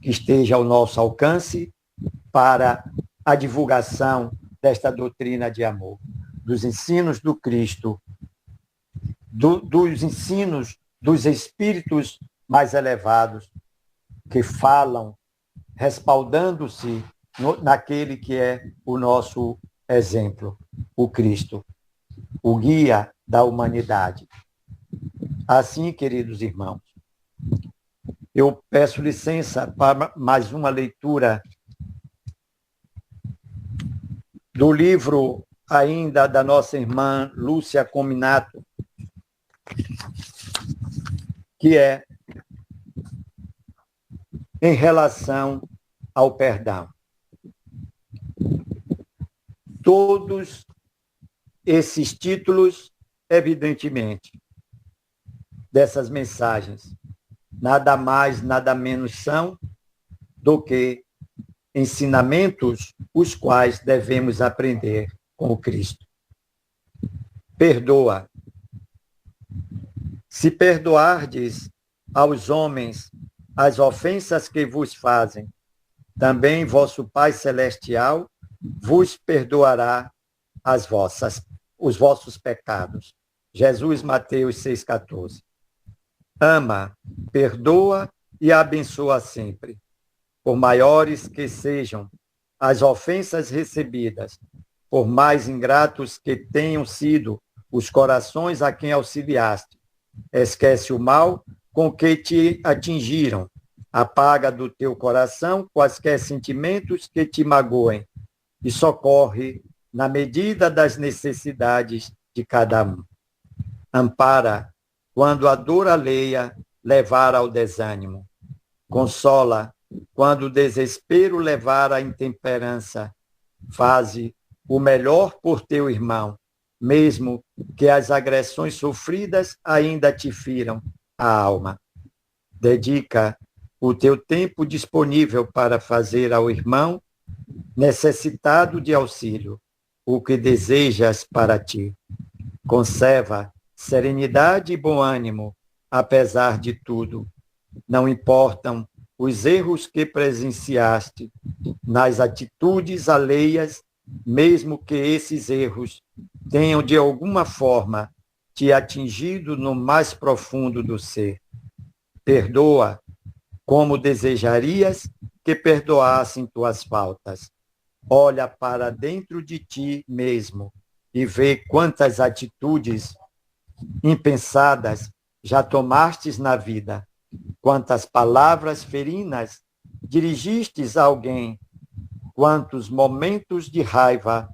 que esteja ao nosso alcance para a divulgação desta doutrina de amor, dos ensinos do Cristo, dos ensinos dos espíritos mais elevados, que falam respaldando-se naquele que é o nosso exemplo, o Cristo, o guia da humanidade. Assim, queridos irmãos, eu peço licença para mais uma leitura do livro ainda da nossa irmã Lúcia Cominato, que é em relação ao perdão. Todos esses títulos, evidentemente, dessas mensagens, nada mais, nada menos são do que ensinamentos os quais devemos aprender com o Cristo. Perdoa. Se perdoardes aos homens as ofensas que vos fazem, também vosso Pai Celestial vos perdoará os vossos pecados. Jesus, Mateus 6,14. Ama, perdoa e abençoa sempre. Por maiores que sejam as ofensas recebidas, por mais ingratos que tenham sido os corações a quem auxiliaste, esquece o mal com que te atingiram, apaga do teu coração quaisquer sentimentos que te magoem e socorre na medida das necessidades de cada um. Ampara quando a dor alheia levar ao desânimo. Consola quando o desespero levar à intemperança. Faze o melhor por teu irmão, mesmo que as agressões sofridas ainda te firam a alma. Dedica o teu tempo disponível para fazer ao irmão necessitado de auxílio o que desejas para ti. Conserva serenidade e bom ânimo, apesar de tudo. Não importam os erros que presenciaste nas atitudes alheias, mesmo que esses erros tenham de alguma forma te atingido no mais profundo do ser. Perdoa como desejarias que perdoassem tuas faltas. Olha para dentro de ti mesmo e vê quantas atitudes impensadas já tomastes na vida, quantas palavras ferinas dirigistes a alguém, quantos momentos de raiva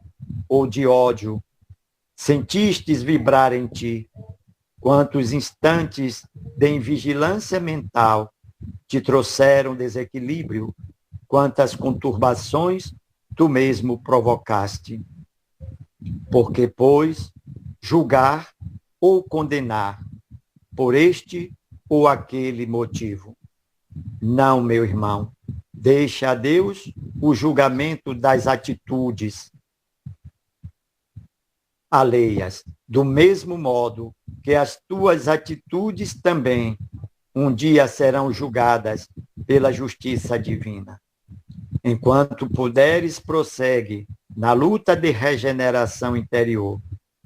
ou de ódio sentistes vibrar em ti, quantos instantes de invigilância mental te trouxeram desequilíbrio, quantas conturbações tu mesmo provocaste. Porque, pois, julgar ou condenar por este ou aquele motivo? Não, meu irmão, deixa a Deus o julgamento das atitudes alheias, do mesmo modo que as tuas atitudes também um dia serão julgadas pela justiça divina. Enquanto puderes, prossegue na luta de regeneração interior,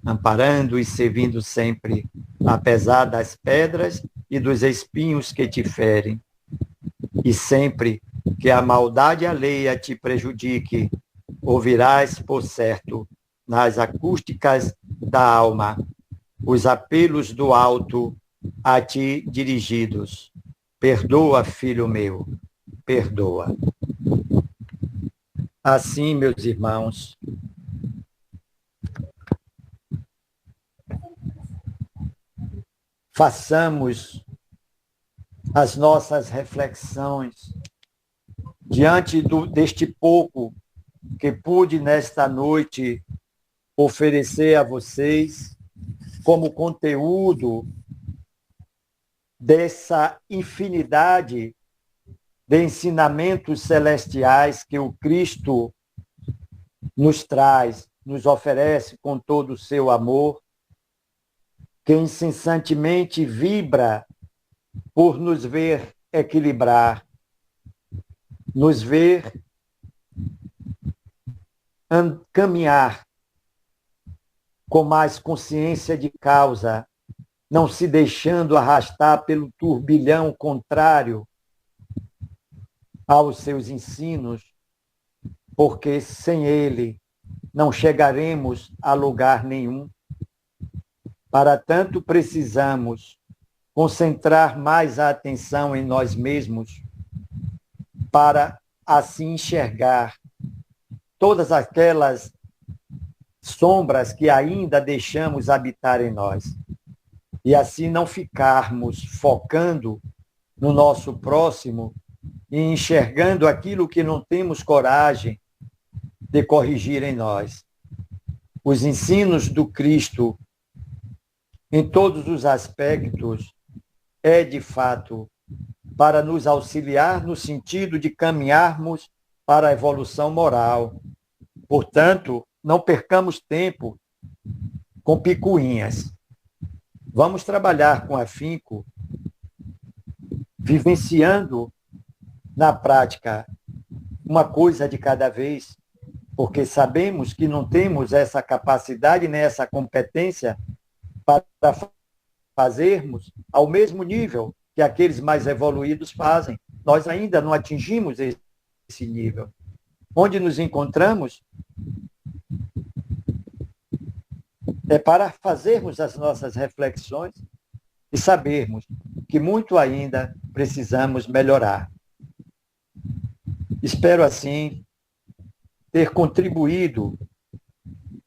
amparando e servindo sempre, apesar das pedras e dos espinhos que te ferem. E sempre que a maldade alheia te prejudique, ouvirás, por certo, nas acústicas da alma, os apelos do alto a ti dirigidos. Perdoa, filho meu, perdoa. Assim, meus irmãos, façamos as nossas reflexões diante deste pouco que pude nesta noite oferecer a vocês como conteúdo dessa infinidade de ensinamentos celestiais que o Cristo nos traz, nos oferece com todo o seu amor, que incessantemente vibra por nos ver equilibrar, nos ver caminhar com mais consciência de causa, não se deixando arrastar pelo turbilhão contrário aos seus ensinos, porque sem ele não chegaremos a lugar nenhum. Para tanto, precisamos concentrar mais a atenção em nós mesmos, para assim enxergar todas aquelas sombras que ainda deixamos habitar em nós. E assim não ficarmos focando no nosso próximo e enxergando aquilo que não temos coragem de corrigir em nós. Os ensinos do Cristo, em todos os aspectos, é de fato para nos auxiliar no sentido de caminharmos para a evolução moral. Portanto, não percamos tempo com picuinhas. Vamos trabalhar com afinco, vivenciando na prática uma coisa de cada vez, porque sabemos que não temos essa capacidade nem essa competência para fazermos ao mesmo nível que aqueles mais evoluídos fazem. Nós ainda não atingimos esse nível. Onde nos encontramos é para fazermos as nossas reflexões e sabermos que muito ainda precisamos melhorar. Espero, assim, ter contribuído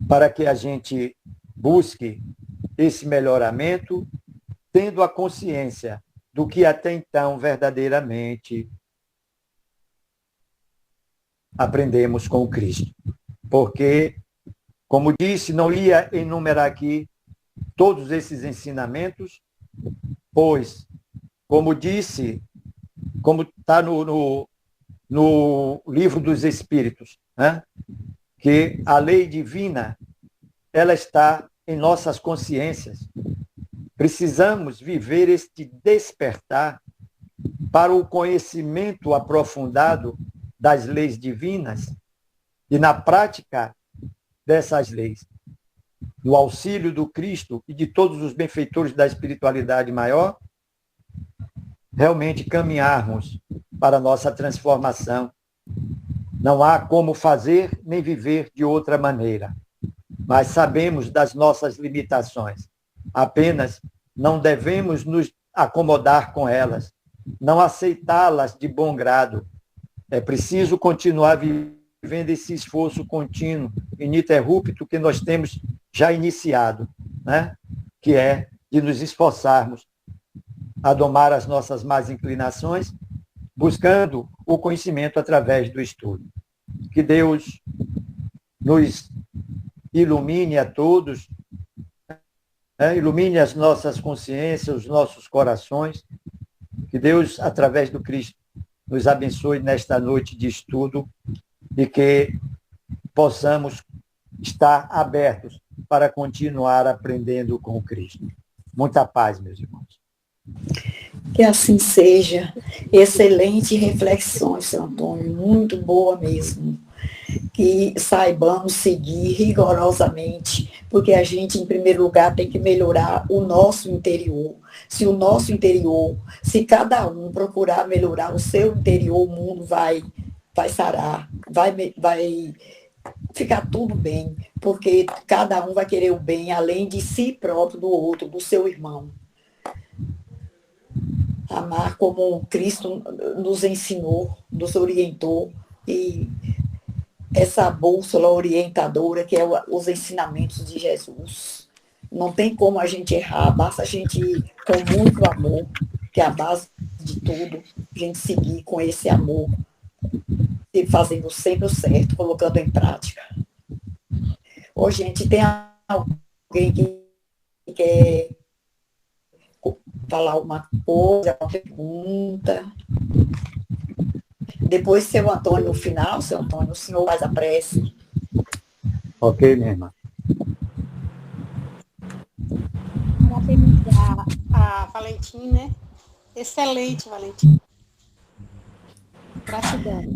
para que a gente busque esse melhoramento, tendo a consciência do que até então verdadeiramente aprendemos com o Cristo. Porque, como disse, não ia enumerar aqui todos esses ensinamentos, pois, como disse, como está no livro dos Espíritos, né? Que a lei divina, ela está em nossas consciências. Precisamos viver este despertar para o conhecimento aprofundado das leis divinas e na prática dessas leis, no auxílio do Cristo e de todos os benfeitores da espiritualidade maior, realmente caminharmos para a nossa transformação. Não há como fazer nem viver de outra maneira, mas sabemos das nossas limitações. Apenas não devemos nos acomodar com elas, não aceitá-las de bom grado. É preciso continuar vivendo esse esforço contínuo, ininterrupto, que nós temos já iniciado, né? Que é de nos esforçarmos a domar as nossas más inclinações, buscando o conhecimento através do estudo. Que Deus nos ilumine a todos, ilumine as nossas consciências, os nossos corações. Que Deus, através do Cristo, nos abençoe nesta noite de estudo e que possamos estar abertos para continuar aprendendo com o Cristo. Muita paz, meus irmãos. Que assim seja. Excelente reflexões, seu Antônio, muito boa mesmo. Que saibamos seguir rigorosamente, porque a gente, em primeiro lugar, tem que melhorar o nosso interior. Se cada um procurar melhorar o seu interior, o mundo vai sarar, vai ficar tudo bem, porque cada um vai querer o bem além de si próprio, do outro, do seu irmão. Amar como Cristo nos ensinou, nos orientou, e essa bússola orientadora que é os ensinamentos de Jesus. Não tem como a gente errar, basta a gente ir com muito amor, que é a base de tudo, a gente seguir com esse amor, e fazendo sempre o certo, colocando em prática. Ô, gente, tem alguém que quer falar alguma coisa, uma pergunta? Depois, seu Antônio, no final, seu Antônio, o senhor faz a prece. Ok, minha irmã. Parabenizar a Valentim, né? Excelente, Valentim. Gratidão.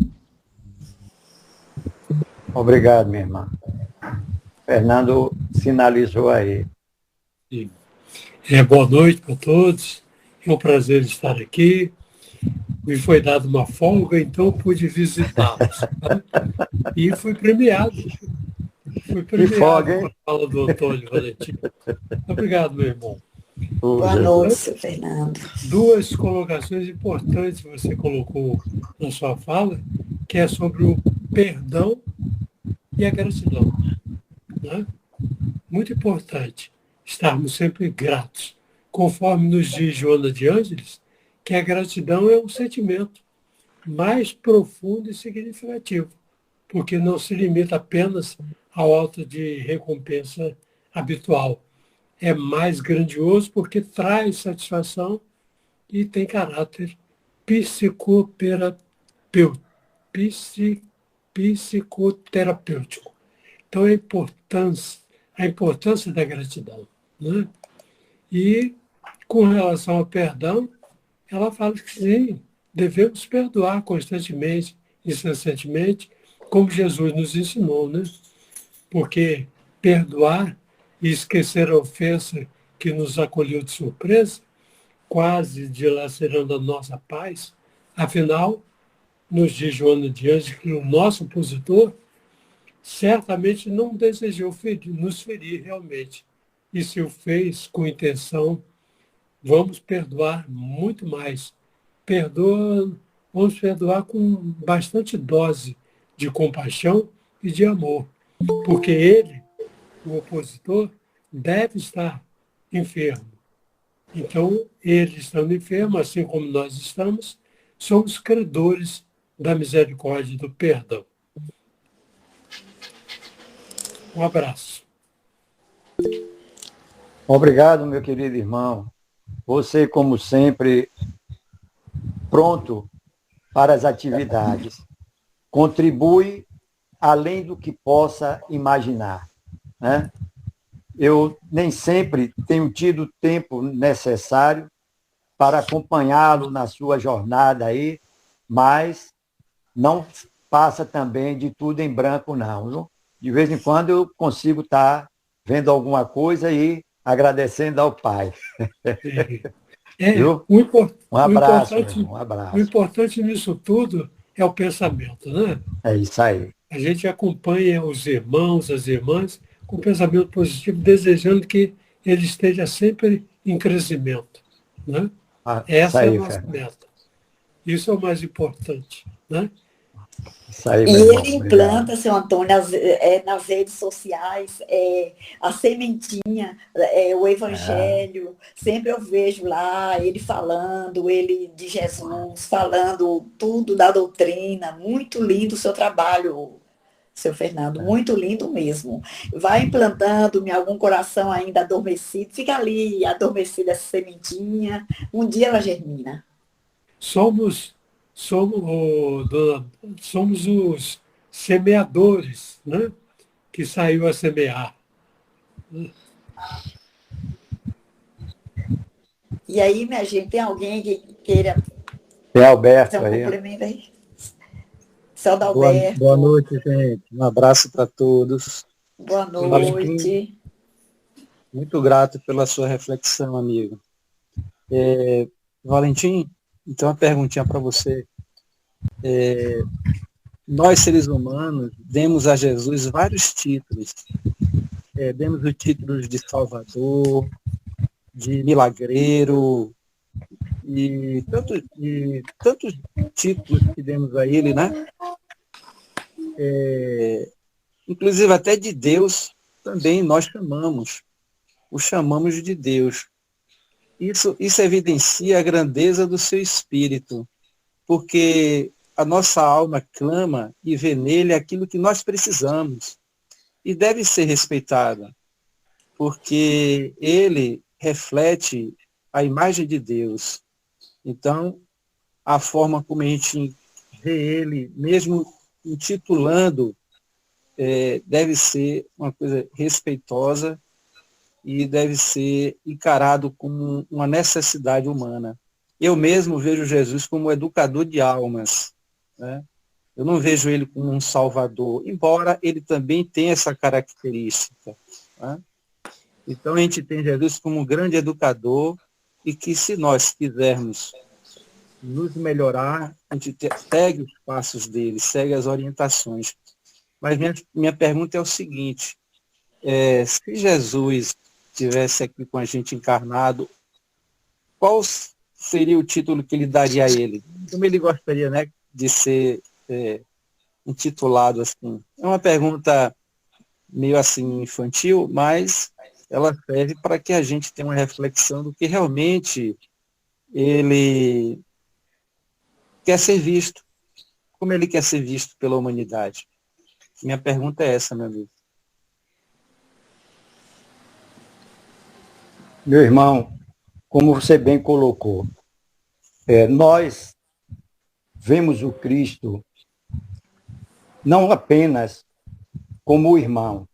Obrigado, minha irmã. Fernando sinalizou aí. Sim. Boa noite para todos. É um prazer estar aqui. Me foi dada uma folga, então pude visitá-los. Tá? E fui premiado. Fui premiado folga, com a fala do Antônio Valentim. Obrigado, meu irmão. Boa noite, seu Fernando. Duas colocações importantes você colocou na sua fala, que é sobre o perdão e a gratidão. Né? Muito importante estarmos sempre gratos. Conforme nos diz Joana de Ângeles, que a gratidão é um sentimento mais profundo e significativo, porque não se limita apenas ao ato de recompensa habitual. É mais grandioso porque traz satisfação e tem caráter psicoterapêutico. Então, a importância da gratidão. Né? E, com relação ao perdão, ela fala que sim, devemos perdoar constantemente, incessantemente, como Jesus nos ensinou, né? Porque perdoar e esquecer a ofensa que nos acolheu de surpresa, quase dilacerando a nossa paz, afinal, nos diz Joana de Ângeles que o nosso opositor certamente não desejou nos ferir realmente. E se o fez com intenção, vamos perdoar muito mais. Vamos perdoar com bastante dose de compaixão e de amor, porque ele, o opositor, deve estar enfermo. Então, ele estando enfermo, assim como nós estamos, somos credores da misericórdia e do perdão. Um abraço. Obrigado, meu querido irmão. Você, como sempre, pronto para as atividades. Contribui além do que possa imaginar. Né? Eu nem sempre tenho tido o tempo necessário para acompanhá-lo na sua jornada aí, mas não passa também de tudo em branco, não. Viu? De vez em quando eu consigo estar vendo alguma coisa e agradecendo ao Pai. Um abraço, meu irmão, um abraço. O importante nisso tudo é o pensamento, né? É isso aí. A gente acompanha os irmãos, as irmãs, com pensamento positivo, desejando que ele esteja sempre em crescimento. Né? Essa é a nossa meta. Isso é o mais importante. Né? Isso aí, e ele implanta, seu Antônio, nas redes sociais, a sementinha, o evangelho. Sempre eu vejo lá ele falando, ele de Jesus, falando tudo da doutrina. Muito lindo o seu trabalho, seu Fernando, muito lindo mesmo. Vai implantando em algum coração ainda adormecido, fica ali adormecida essa sementinha, um dia ela germina. Somos os semeadores, né? Que saiu a semear. E aí, minha gente, tem alguém que queira... Tem Alberto aí. Complemento aí? Seu Adalberto. Boa noite, gente. Um abraço para todos. Boa noite. Muito grato pela sua reflexão, amigo. Valentim, então uma perguntinha para você. nós, seres humanos, demos a Jesus vários títulos. Demos o título de Salvador, de milagreiro, e tantos títulos que demos a ele, né? Inclusive até de Deus também nós o chamamos de Deus. Isso evidencia a grandeza do seu espírito, porque a nossa alma clama e vê nele aquilo que nós precisamos, e deve ser respeitada, porque ele reflete a imagem de Deus. Então, a forma como a gente vê ele, mesmo intitulando, deve ser uma coisa respeitosa e deve ser encarado como uma necessidade humana. Eu mesmo vejo Jesus como educador de almas, né? Eu não vejo ele como um salvador, embora ele também tenha essa característica, né? Então a gente tem Jesus como um grande educador, e que, se nós quisermos nos melhorar, a gente segue os passos dele, segue as orientações. Mas minha pergunta é o seguinte: se Jesus estivesse aqui com a gente encarnado, qual seria o título que ele daria a ele? Como ele gostaria, né, de ser intitulado assim? É uma pergunta meio assim infantil, mas ela serve para que a gente tenha uma reflexão do que realmente ele quer ser visto, como ele quer ser visto pela humanidade. Minha pergunta é essa, meu amigo. Meu irmão, como você bem colocou, nós vemos o Cristo não apenas como irmão,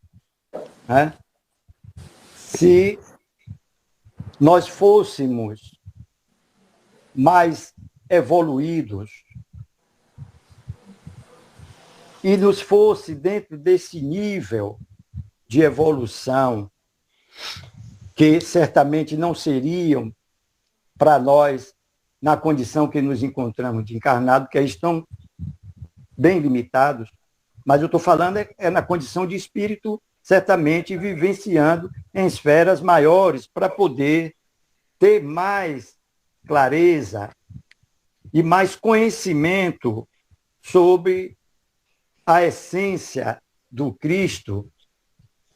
né? Se nós fôssemos mais evoluídos e nos fosse dentro desse nível de evolução, que certamente não seriam para nós na condição que nos encontramos de encarnado, que aí estão bem limitados, mas eu estou falando na condição de espírito, certamente vivenciando em esferas maiores, para poder ter mais clareza e mais conhecimento sobre a essência do Cristo,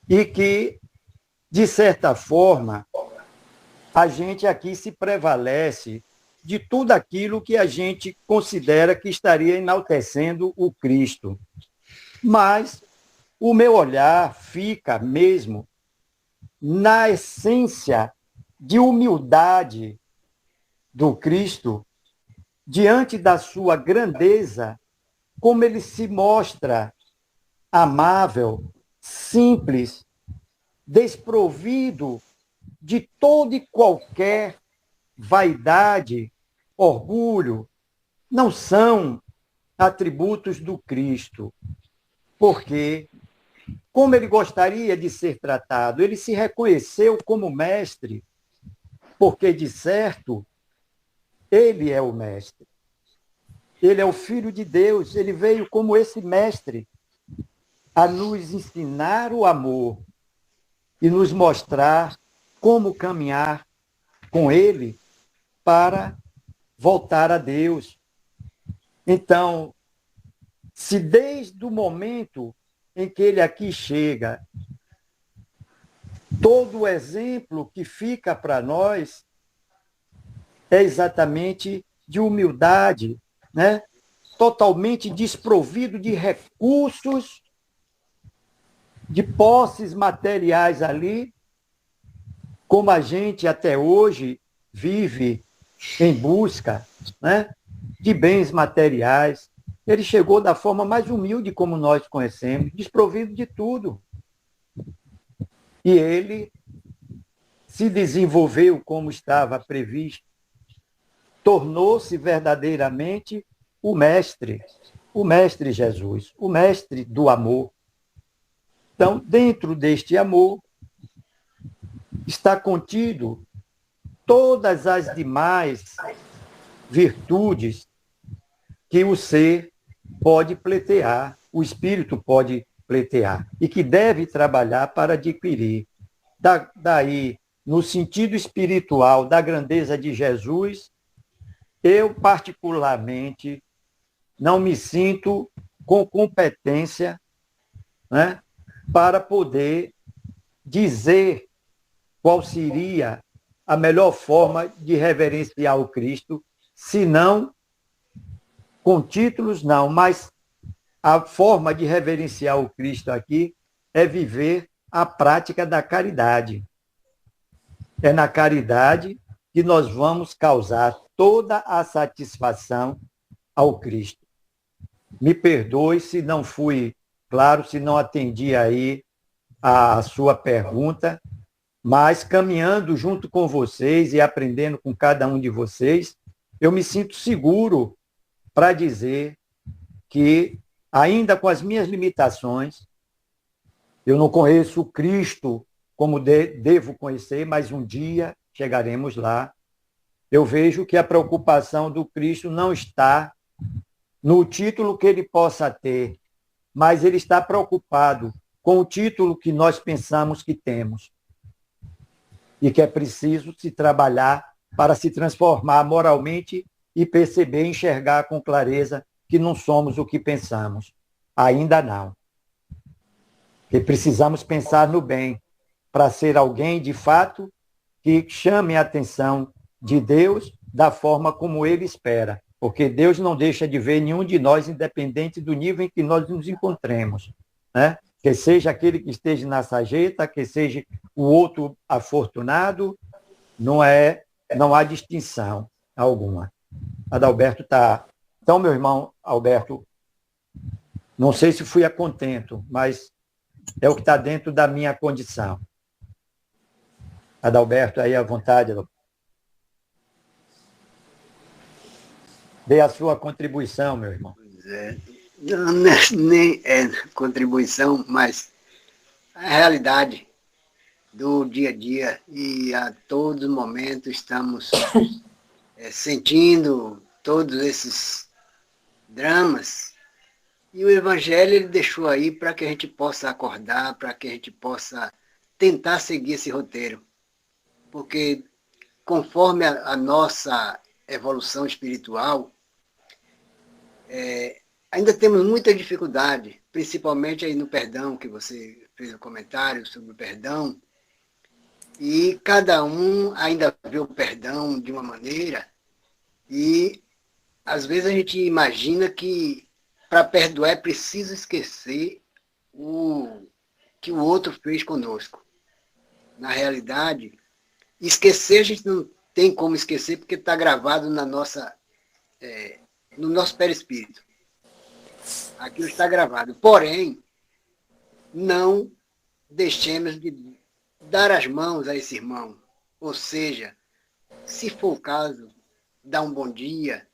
e que, de certa forma, a gente aqui se prevalece de tudo aquilo que a gente considera que estaria enaltecendo o Cristo. Mas o meu olhar fica mesmo na essência de humildade do Cristo diante da sua grandeza, como ele se mostra amável, simples, desprovido de toda e qualquer vaidade, orgulho. Não são atributos do Cristo, porque, como ele gostaria de ser tratado, ele se reconheceu como mestre, porque, de certo, ele é o mestre. Ele é o Filho de Deus, ele veio como esse mestre a nos ensinar o amor e nos mostrar como caminhar com ele para voltar a Deus. Então, se desde o momento em que ele aqui chega, todo o exemplo que fica para nós é exatamente de humildade, né? Totalmente desprovido de recursos, de posses materiais ali, como a gente até hoje vive em busca, né, de bens materiais. Ele chegou da forma mais humilde como nós conhecemos, desprovido de tudo. E ele se desenvolveu como estava previsto, tornou-se verdadeiramente o mestre Jesus, o mestre do amor. Então, dentro deste amor, está contido todas as demais virtudes que o ser pode pleitear, o espírito pode pleitear, e que deve trabalhar para adquirir. Daí, no sentido espiritual da grandeza de Jesus, eu particularmente não me sinto com competência, né, para poder dizer qual seria a melhor forma de reverenciar o Cristo, se não com títulos, não, mas a forma de reverenciar o Cristo aqui é viver a prática da caridade. É na caridade que nós vamos causar toda a satisfação ao Cristo. Me perdoe se não fui claro, se não atendi aí a sua pergunta, mas caminhando junto com vocês e aprendendo com cada um de vocês, eu me sinto seguro para dizer que, ainda com as minhas limitações, eu não conheço o Cristo como devo conhecer, mas um dia chegaremos lá. Eu vejo que a preocupação do Cristo não está no título que ele possa ter, mas ele está preocupado com o título que nós pensamos que temos. E que é preciso se trabalhar para se transformar moralmente e perceber, enxergar com clareza que não somos o que pensamos. Ainda não. E precisamos pensar no bem, para ser alguém, de fato, que chame a atenção de Deus da forma como ele espera. Porque Deus não deixa de ver nenhum de nós, independente do nível em que nós nos encontremos, né? Que seja aquele que esteja na sarjeta, que seja o outro afortunado, não há distinção alguma. Adalberto está... Então, meu irmão Alberto, não sei se fui a contento, mas é o que está dentro da minha condição. Adalberto, aí à vontade. Dê a sua contribuição, meu irmão. Pois é. Não, nem é contribuição, mas a realidade do dia a dia, e a todo momento estamos sentindo todos esses dramas, e o Evangelho ele deixou aí para que a gente possa acordar, para que a gente possa tentar seguir esse roteiro, porque conforme a nossa evolução espiritual, ainda temos muita dificuldade, principalmente aí no perdão, que você fez um comentário sobre o perdão, e cada um ainda vê o perdão de uma maneira, e às vezes a gente imagina que para perdoar é preciso esquecer o que o outro fez conosco. Na realidade, esquecer a gente não tem como esquecer, porque está gravado na nossa... no nosso perispírito. Aquilo está gravado. Porém, não deixemos de dar as mãos a esse irmão. Ou seja, se for o caso, dar um bom dia,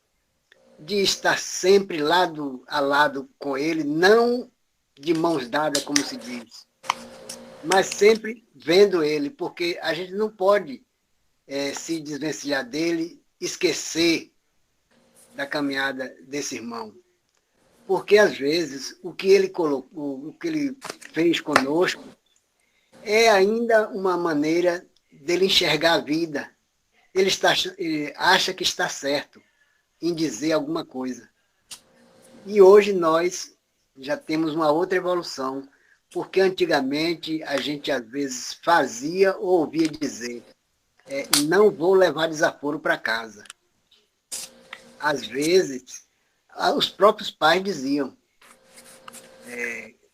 de estar sempre lado a lado com ele, não de mãos dadas, como se diz, mas sempre vendo ele, porque a gente não pode se desvencilhar dele, esquecer da caminhada desse irmão. Porque, às vezes, o que ele colocou, o que ele fez conosco, é ainda uma maneira dele enxergar a vida. Ele acha que está certo em dizer alguma coisa. E hoje nós já temos uma outra evolução, porque antigamente a gente, às vezes, fazia ou ouvia dizer, não vou levar desaforo para casa. Às vezes, os próprios pais diziam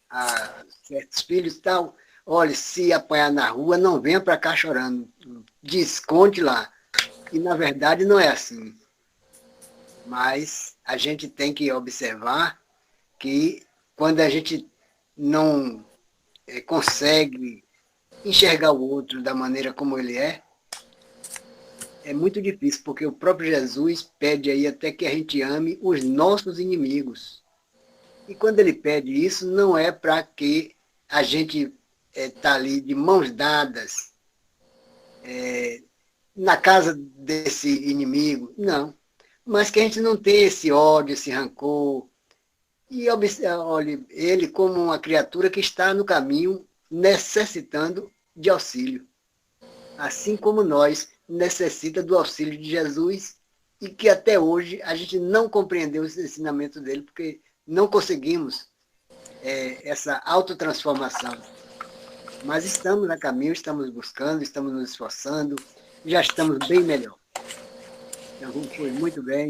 a certos filhos e tal, olha, se apanhar na rua, não venha para cá chorando, desconte lá. E, na verdade, não é assim. Mas a gente tem que observar que quando a gente não consegue enxergar o outro da maneira como ele é muito difícil, porque o próprio Jesus pede aí até que a gente ame os nossos inimigos. E quando ele pede isso, não é para que a gente tá ali de mãos dadas na casa desse inimigo, não. Mas que a gente não tenha esse ódio, esse rancor, e olhe ele como uma criatura que está no caminho necessitando de auxílio. Assim como nós necessita do auxílio de Jesus e que até hoje a gente não compreendeu esse ensinamento dele porque não conseguimos essa autotransformação. Mas estamos no caminho, estamos buscando, estamos nos esforçando, já estamos bem melhor. Então, foi muito bem,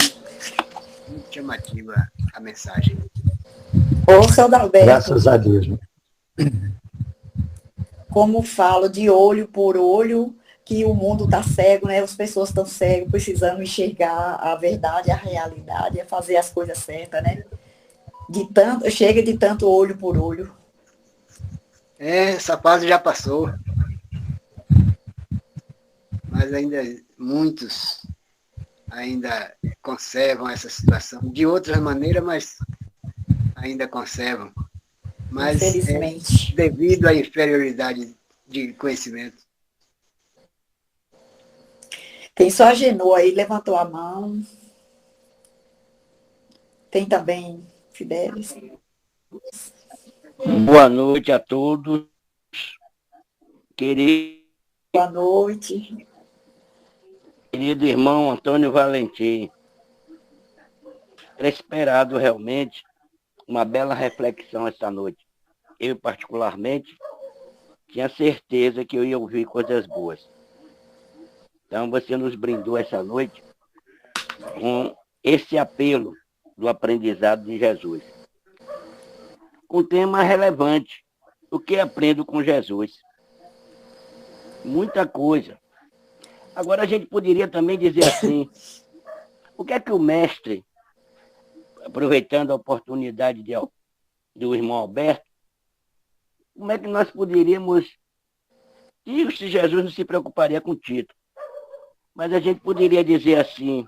muito chamativa a mensagem. Ô, seu Dalberto, Graças a Deus. como falo de olho por olho, que o mundo está cego, né? As pessoas estão cegas, precisando enxergar a verdade, a realidade, a fazer as coisas certas, né? Chega de tanto olho por olho. Essa fase já passou. Mas ainda muitos ainda conservam essa situação. De outras maneiras, mas ainda conservam. Mas Infelizmente. Devido à inferioridade de conhecimento. Tem só a Genô aí, levantou a mão. Tem também Fidelis. Boa noite a todos. Boa noite. Querido irmão Antônio Valentim. Era esperado realmente uma bela reflexão esta noite. Eu, particularmente, tinha certeza que eu ia ouvir coisas boas. Então, você nos brindou essa noite com esse apelo do aprendizado de Jesus. Um tema relevante. O que aprendo com Jesus? Muita coisa. Agora, a gente poderia também dizer assim, o que é que o mestre, aproveitando a oportunidade do irmão Alberto, como é que nós poderíamos, e se Jesus não se preocuparia com o título, mas a gente poderia dizer assim,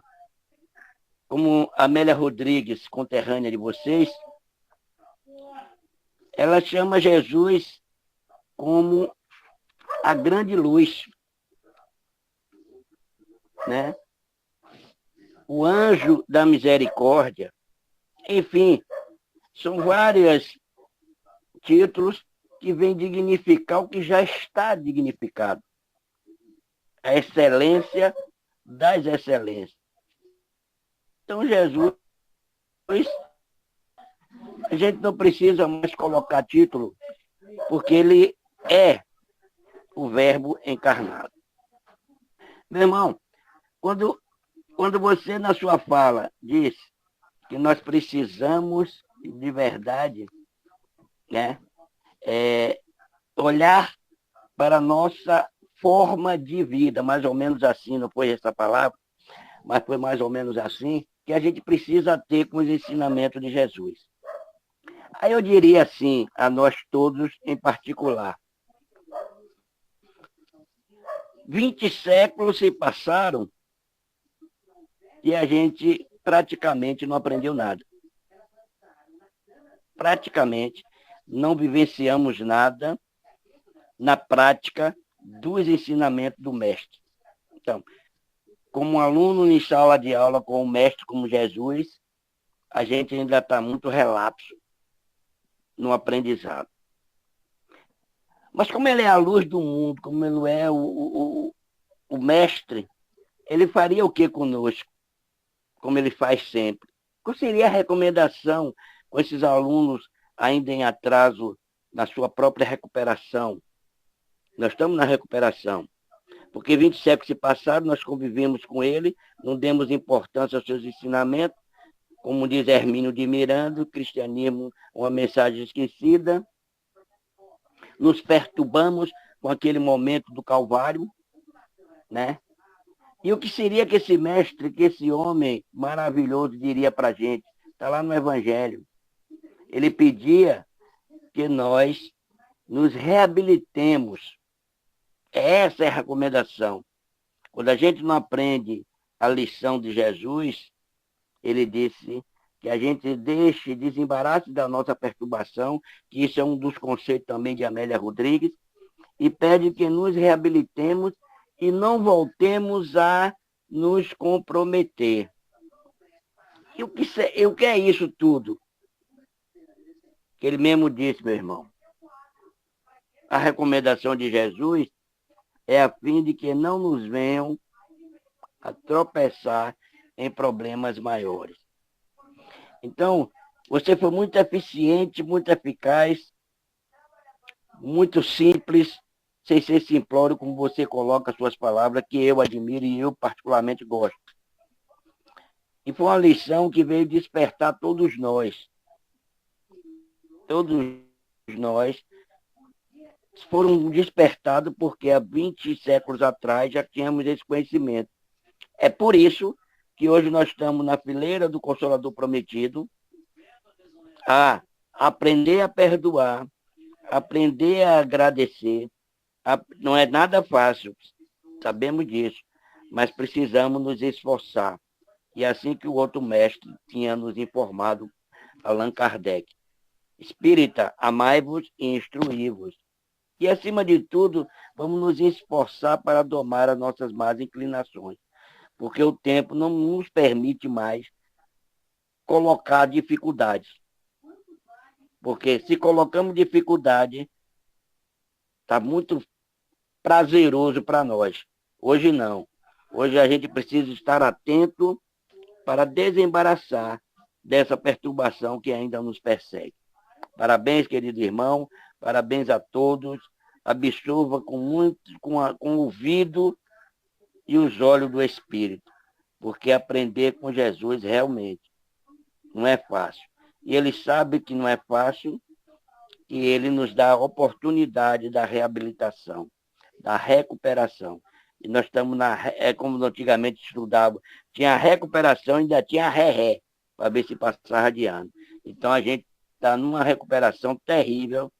como a Amélia Rodrigues, conterrânea de vocês, ela chama Jesus como a grande luz, né? O anjo da misericórdia. Enfim, são vários títulos que vêm dignificar o que já está dignificado. A excelência das excelências. Então, Jesus, a gente não precisa mais colocar título, porque ele é o verbo encarnado. Meu irmão, quando você, na sua fala, disse que nós precisamos, de verdade, né, olhar para a nossa forma de vida, mais ou menos assim, não foi essa palavra, mas foi mais ou menos assim, que a gente precisa ter com os ensinamentos de Jesus. Aí eu diria assim, a nós todos em particular, 20 séculos se passaram e a gente praticamente não aprendeu nada. Praticamente não vivenciamos nada na prática dos ensinamentos do mestre. Então, como um aluno em sala de aula com um mestre como Jesus, a gente ainda está muito relapso no aprendizado. Mas como ele é a luz do mundo, como ele é o mestre, ele faria o que conosco? Como ele faz sempre. Qual seria a recomendação com esses alunos ainda em atraso na sua própria recuperação? Nós estamos na recuperação. Porque 20 séculos se passaram, nós convivemos com ele, não demos importância aos seus ensinamentos. Como diz Hermínio de Miranda, o cristianismo é uma mensagem esquecida. Nos perturbamos com aquele momento do Calvário, né? E o que seria que esse mestre, que esse homem maravilhoso diria para a gente? Está lá no Evangelho. Ele pedia que nós nos reabilitemos. Essa é a recomendação. Quando a gente não aprende a lição de Jesus, ele disse que a gente desembarace da nossa perturbação, que isso é um dos conceitos também de Amélia Rodrigues, e pede que nos reabilitemos e não voltemos a nos comprometer. E o que é isso tudo? que ele mesmo disse, meu irmão. A recomendação de Jesus é a fim de que não nos venham a tropeçar em problemas maiores. Então, você foi muito eficiente, muito eficaz, muito simples, sem ser simplório, como você coloca as suas palavras, que eu admiro e eu particularmente gosto. E foi uma lição que veio despertar todos nós. Todos nós foram despertados porque há 20 séculos atrás já tínhamos esse conhecimento. É por isso que hoje nós estamos na fileira do Consolador Prometido a aprender a perdoar, aprender a agradecer. Não é nada fácil, sabemos disso, mas precisamos nos esforçar. E assim que o outro mestre tinha nos informado, Allan Kardec. Espírita, amai-vos e instruí-vos. E, acima de tudo, vamos nos esforçar para domar as nossas más inclinações, porque o tempo não nos permite mais colocar dificuldades. Porque se colocamos dificuldade, está muito prazeroso para nós. Hoje não. Hoje a gente precisa estar atento para desembaraçar dessa perturbação que ainda nos persegue. Parabéns, querido irmão, parabéns a todos. Absorva com o ouvido e os olhos do Espírito, porque aprender com Jesus realmente não é fácil. E ele sabe que não é fácil, e ele nos dá a oportunidade da reabilitação, da recuperação. E nós estamos como antigamente estudava, tinha a recuperação e ainda tinha a ré, para ver se passava de ano. Então a gente está numa recuperação terrível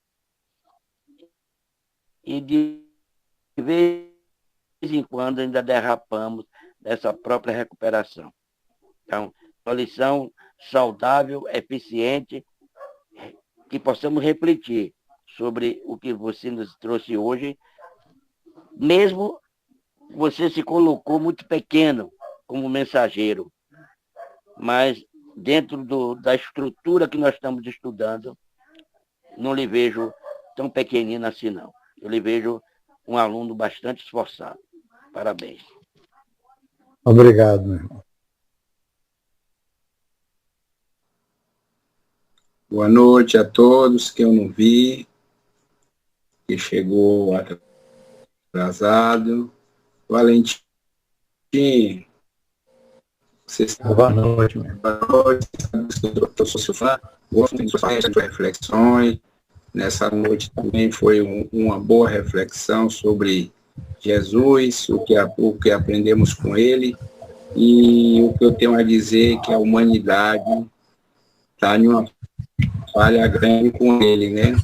e de vez em quando ainda derrapamos dessa própria recuperação. Então, uma lição saudável, eficiente, que possamos refletir sobre o que você nos trouxe hoje, mesmo você se colocou muito pequeno como mensageiro, mas dentro da estrutura que nós estamos estudando, não lhe vejo tão pequenino assim, não. Eu lhe vejo um aluno bastante esforçado. Parabéns. Obrigado, meu irmão. Boa noite a todos que eu não vi, que chegou atrasado. Valentim, Boa noite, meu irmão. boa noite. Eu sou seu fã, gosto de suas reflexões. Nessa noite também foi uma boa reflexão sobre Jesus, o que aprendemos com ele, e o que eu tenho a dizer é que a humanidade está em uma falha grande com ele, né?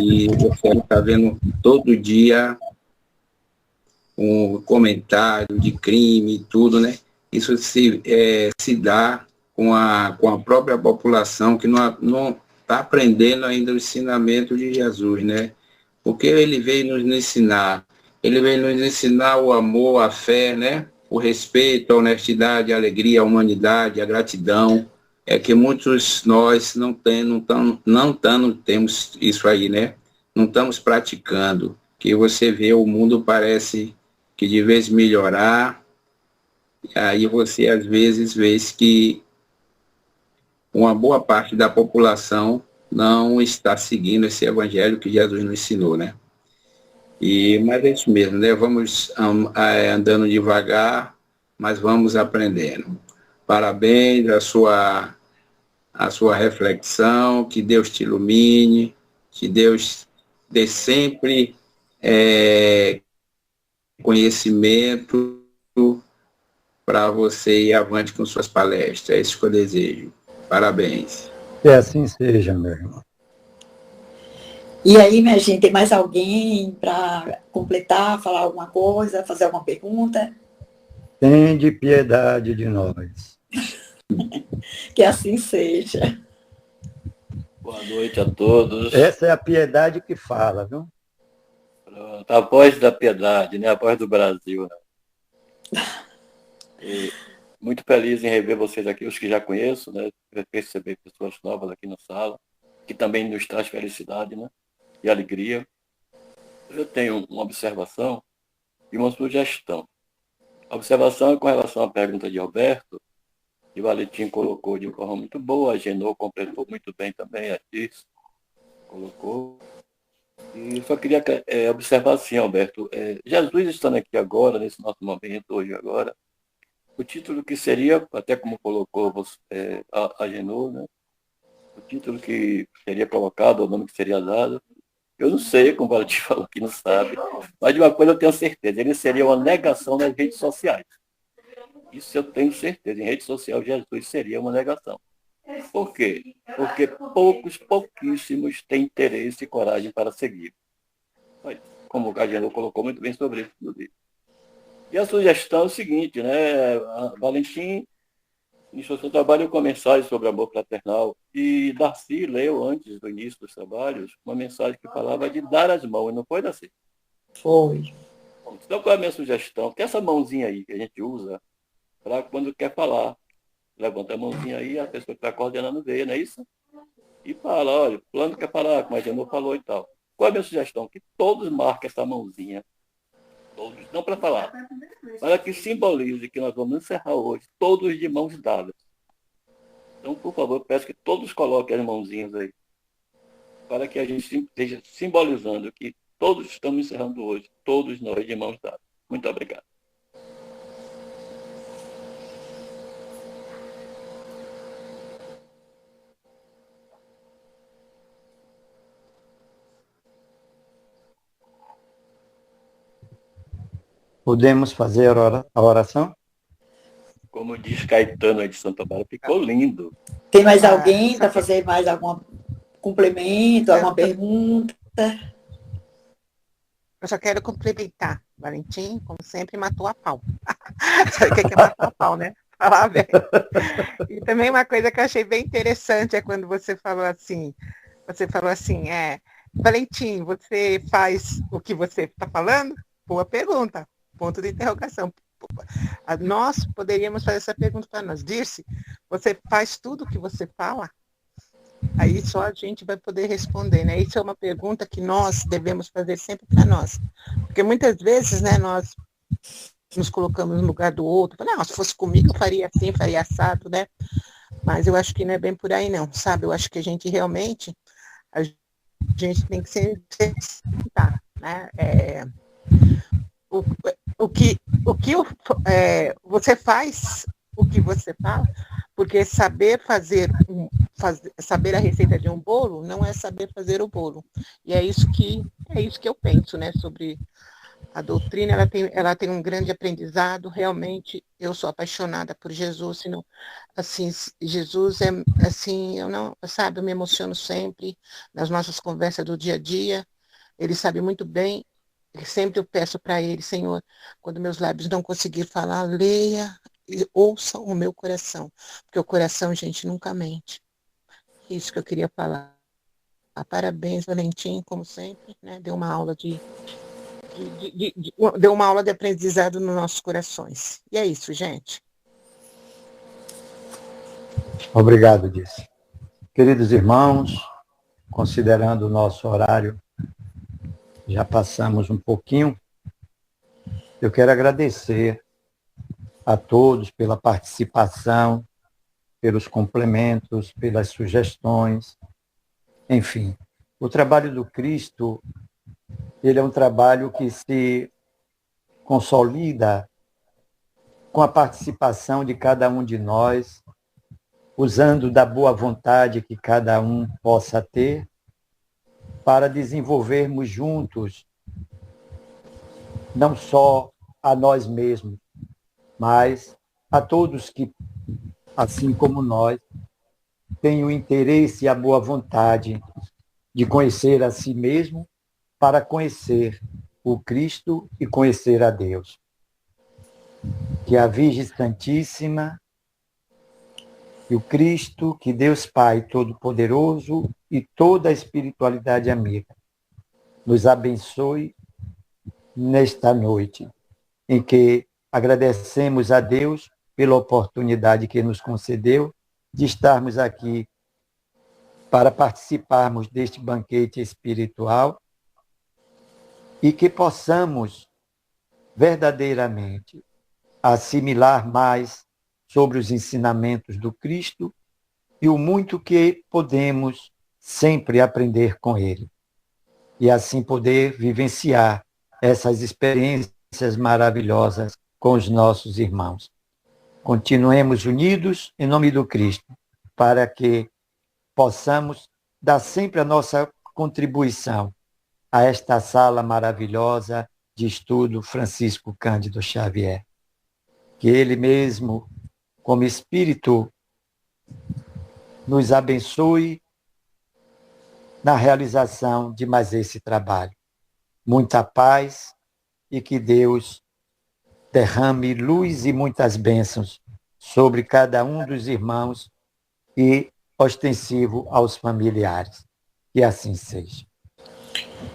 E você está vendo todo dia um comentário de crime e tudo, né? Isso se dá com a própria população que não está aprendendo ainda o ensinamento de Jesus, né? Porque ele veio nos ensinar. Ele veio nos ensinar o amor, a fé, né? O respeito, a honestidade, a alegria, a humanidade, a gratidão. É que muitos nós não temos isso aí, né? Não estamos praticando. Que você vê, o mundo parece que de vez melhorar, e aí você às vezes vê que uma boa parte da população não está seguindo esse evangelho que Jesus nos ensinou, né? Mas é isso mesmo, né? Vamos andando devagar, mas vamos aprendendo. Parabéns à sua reflexão, que Deus te ilumine, que Deus dê sempre conhecimento para você ir avante com suas palestras. É isso que eu desejo. Parabéns. Que assim seja, meu irmão. E aí, minha gente, tem mais alguém para completar, falar alguma coisa, fazer alguma pergunta? Tende piedade de nós. Que assim seja. Boa noite a todos. Essa é a piedade que fala, viu? Pronto, a voz da piedade, né? A voz do Brasil. Né? E muito feliz em rever vocês aqui, os que já conheço, né? Perceber pessoas novas aqui na sala. que também nos traz felicidade, né? E alegria. Eu tenho uma observação e uma sugestão. A observação é com relação à pergunta de Alberto, que o Valentim colocou de forma muito boa, a Genô completou muito bem também, a Tis colocou. E eu só queria observar assim, Alberto, Jesus estando aqui agora, nesse nosso momento, hoje agora, o título que seria, até como colocou a Genô, né? O título que seria colocado, o nome que seria dado, eu não sei, como o Valentim falou que não sabe, mas de uma coisa eu tenho certeza, ele seria uma negação nas redes sociais. Isso eu tenho certeza, em rede social Jesus seria uma negação. Por quê? Porque pouquíssimos têm interesse e coragem para seguir. Como o Gagliano colocou muito bem sobre isso, inclusive. E a sugestão é o seguinte, né? Valentim iniciou seu trabalho com mensagens sobre amor fraternal e Darcy leu, antes do início dos trabalhos, uma mensagem que falava de dar as mãos, não foi, Darcy? Foi. Então, qual é a minha sugestão? Que essa mãozinha aí que a gente usa para quando quer falar, levanta a mãozinha aí, a pessoa que está coordenando vê, não é isso? E fala, olha, o plano quer falar, como a Genô falou e tal. Qual é a minha sugestão? Que todos marquem essa mãozinha, todos, não para falar, para que simbolize que nós vamos encerrar hoje, todos de mãos dadas. Então, por favor, eu peço que todos coloquem as mãozinhas aí, para que a gente esteja simbolizando que todos estamos encerrando hoje, todos nós de mãos dadas. Muito obrigado. Podemos fazer a oração? Como diz Caetano aí de Santa Bárbara, ficou lindo. Tem mais alguém para fazer mais algum complemento, alguma pergunta? Eu só quero complementar. Valentim, como sempre, matou a pau. Sabe o que é matar a pau, né? Falar bem. E também uma coisa que eu achei bem interessante é quando você falou assim, Valentim, você faz o que você está falando? Boa pergunta. Ponto de interrogação. Nós poderíamos fazer essa pergunta para nós. Dirce, você faz tudo o que você fala? Aí só a gente vai poder responder, né? Isso é uma pergunta que nós devemos fazer sempre para nós. Porque muitas vezes, né, nós nos colocamos no lugar do outro. Não, se fosse comigo, eu faria assim, faria assado, né? Mas eu acho que não é bem por aí, não, sabe? Eu acho que a gente realmente, a gente tem que se sentar, né? Você faz o que você fala, porque saber saber a receita de um bolo não é saber fazer o bolo. E é isso que eu penso, né, sobre a doutrina. Ela tem um grande aprendizado. Realmente eu sou apaixonada por Jesus, senão, assim, Jesus é assim, eu me emociono sempre nas nossas conversas do dia a dia. Ele sabe muito bem. Sempre eu peço para ele, Senhor, quando meus lábios não conseguir falar, leia e ouça o meu coração. Porque o coração, gente, nunca mente. Isso que eu queria falar. Parabéns, Valentim, como sempre, né? Deu uma aula deu uma aula de aprendizado nos nossos corações. E é isso, gente. Obrigado, Dirce. Queridos irmãos, considerando o nosso horário, já passamos um pouquinho. Eu quero agradecer a todos pela participação, pelos complementos, pelas sugestões. Enfim, o trabalho do Cristo, ele é um trabalho que se consolida com a participação de cada um de nós, usando da boa vontade que cada um possa ter, para desenvolvermos juntos, não só a nós mesmos, mas a todos que, assim como nós, têm o interesse e a boa vontade de conhecer a si mesmo, para conhecer o Cristo e conhecer a Deus. Que a Virgem Santíssima, que o Cristo, que Deus Pai Todo-Poderoso e toda a espiritualidade amiga nos abençoe nesta noite, em que agradecemos a Deus pela oportunidade que nos concedeu de estarmos aqui para participarmos deste banquete espiritual e que possamos verdadeiramente assimilar mais sobre os ensinamentos do Cristo e o muito que podemos sempre aprender com ele. E assim poder vivenciar essas experiências maravilhosas com os nossos irmãos. Continuemos unidos em nome do Cristo, para que possamos dar sempre a nossa contribuição a esta sala maravilhosa de estudo Francisco Cândido Xavier. Que ele mesmo, como Espírito, nos abençoe na realização de mais esse trabalho. Muita paz e que Deus derrame luz e muitas bênçãos sobre cada um dos irmãos e ostensivo aos familiares. Que assim seja.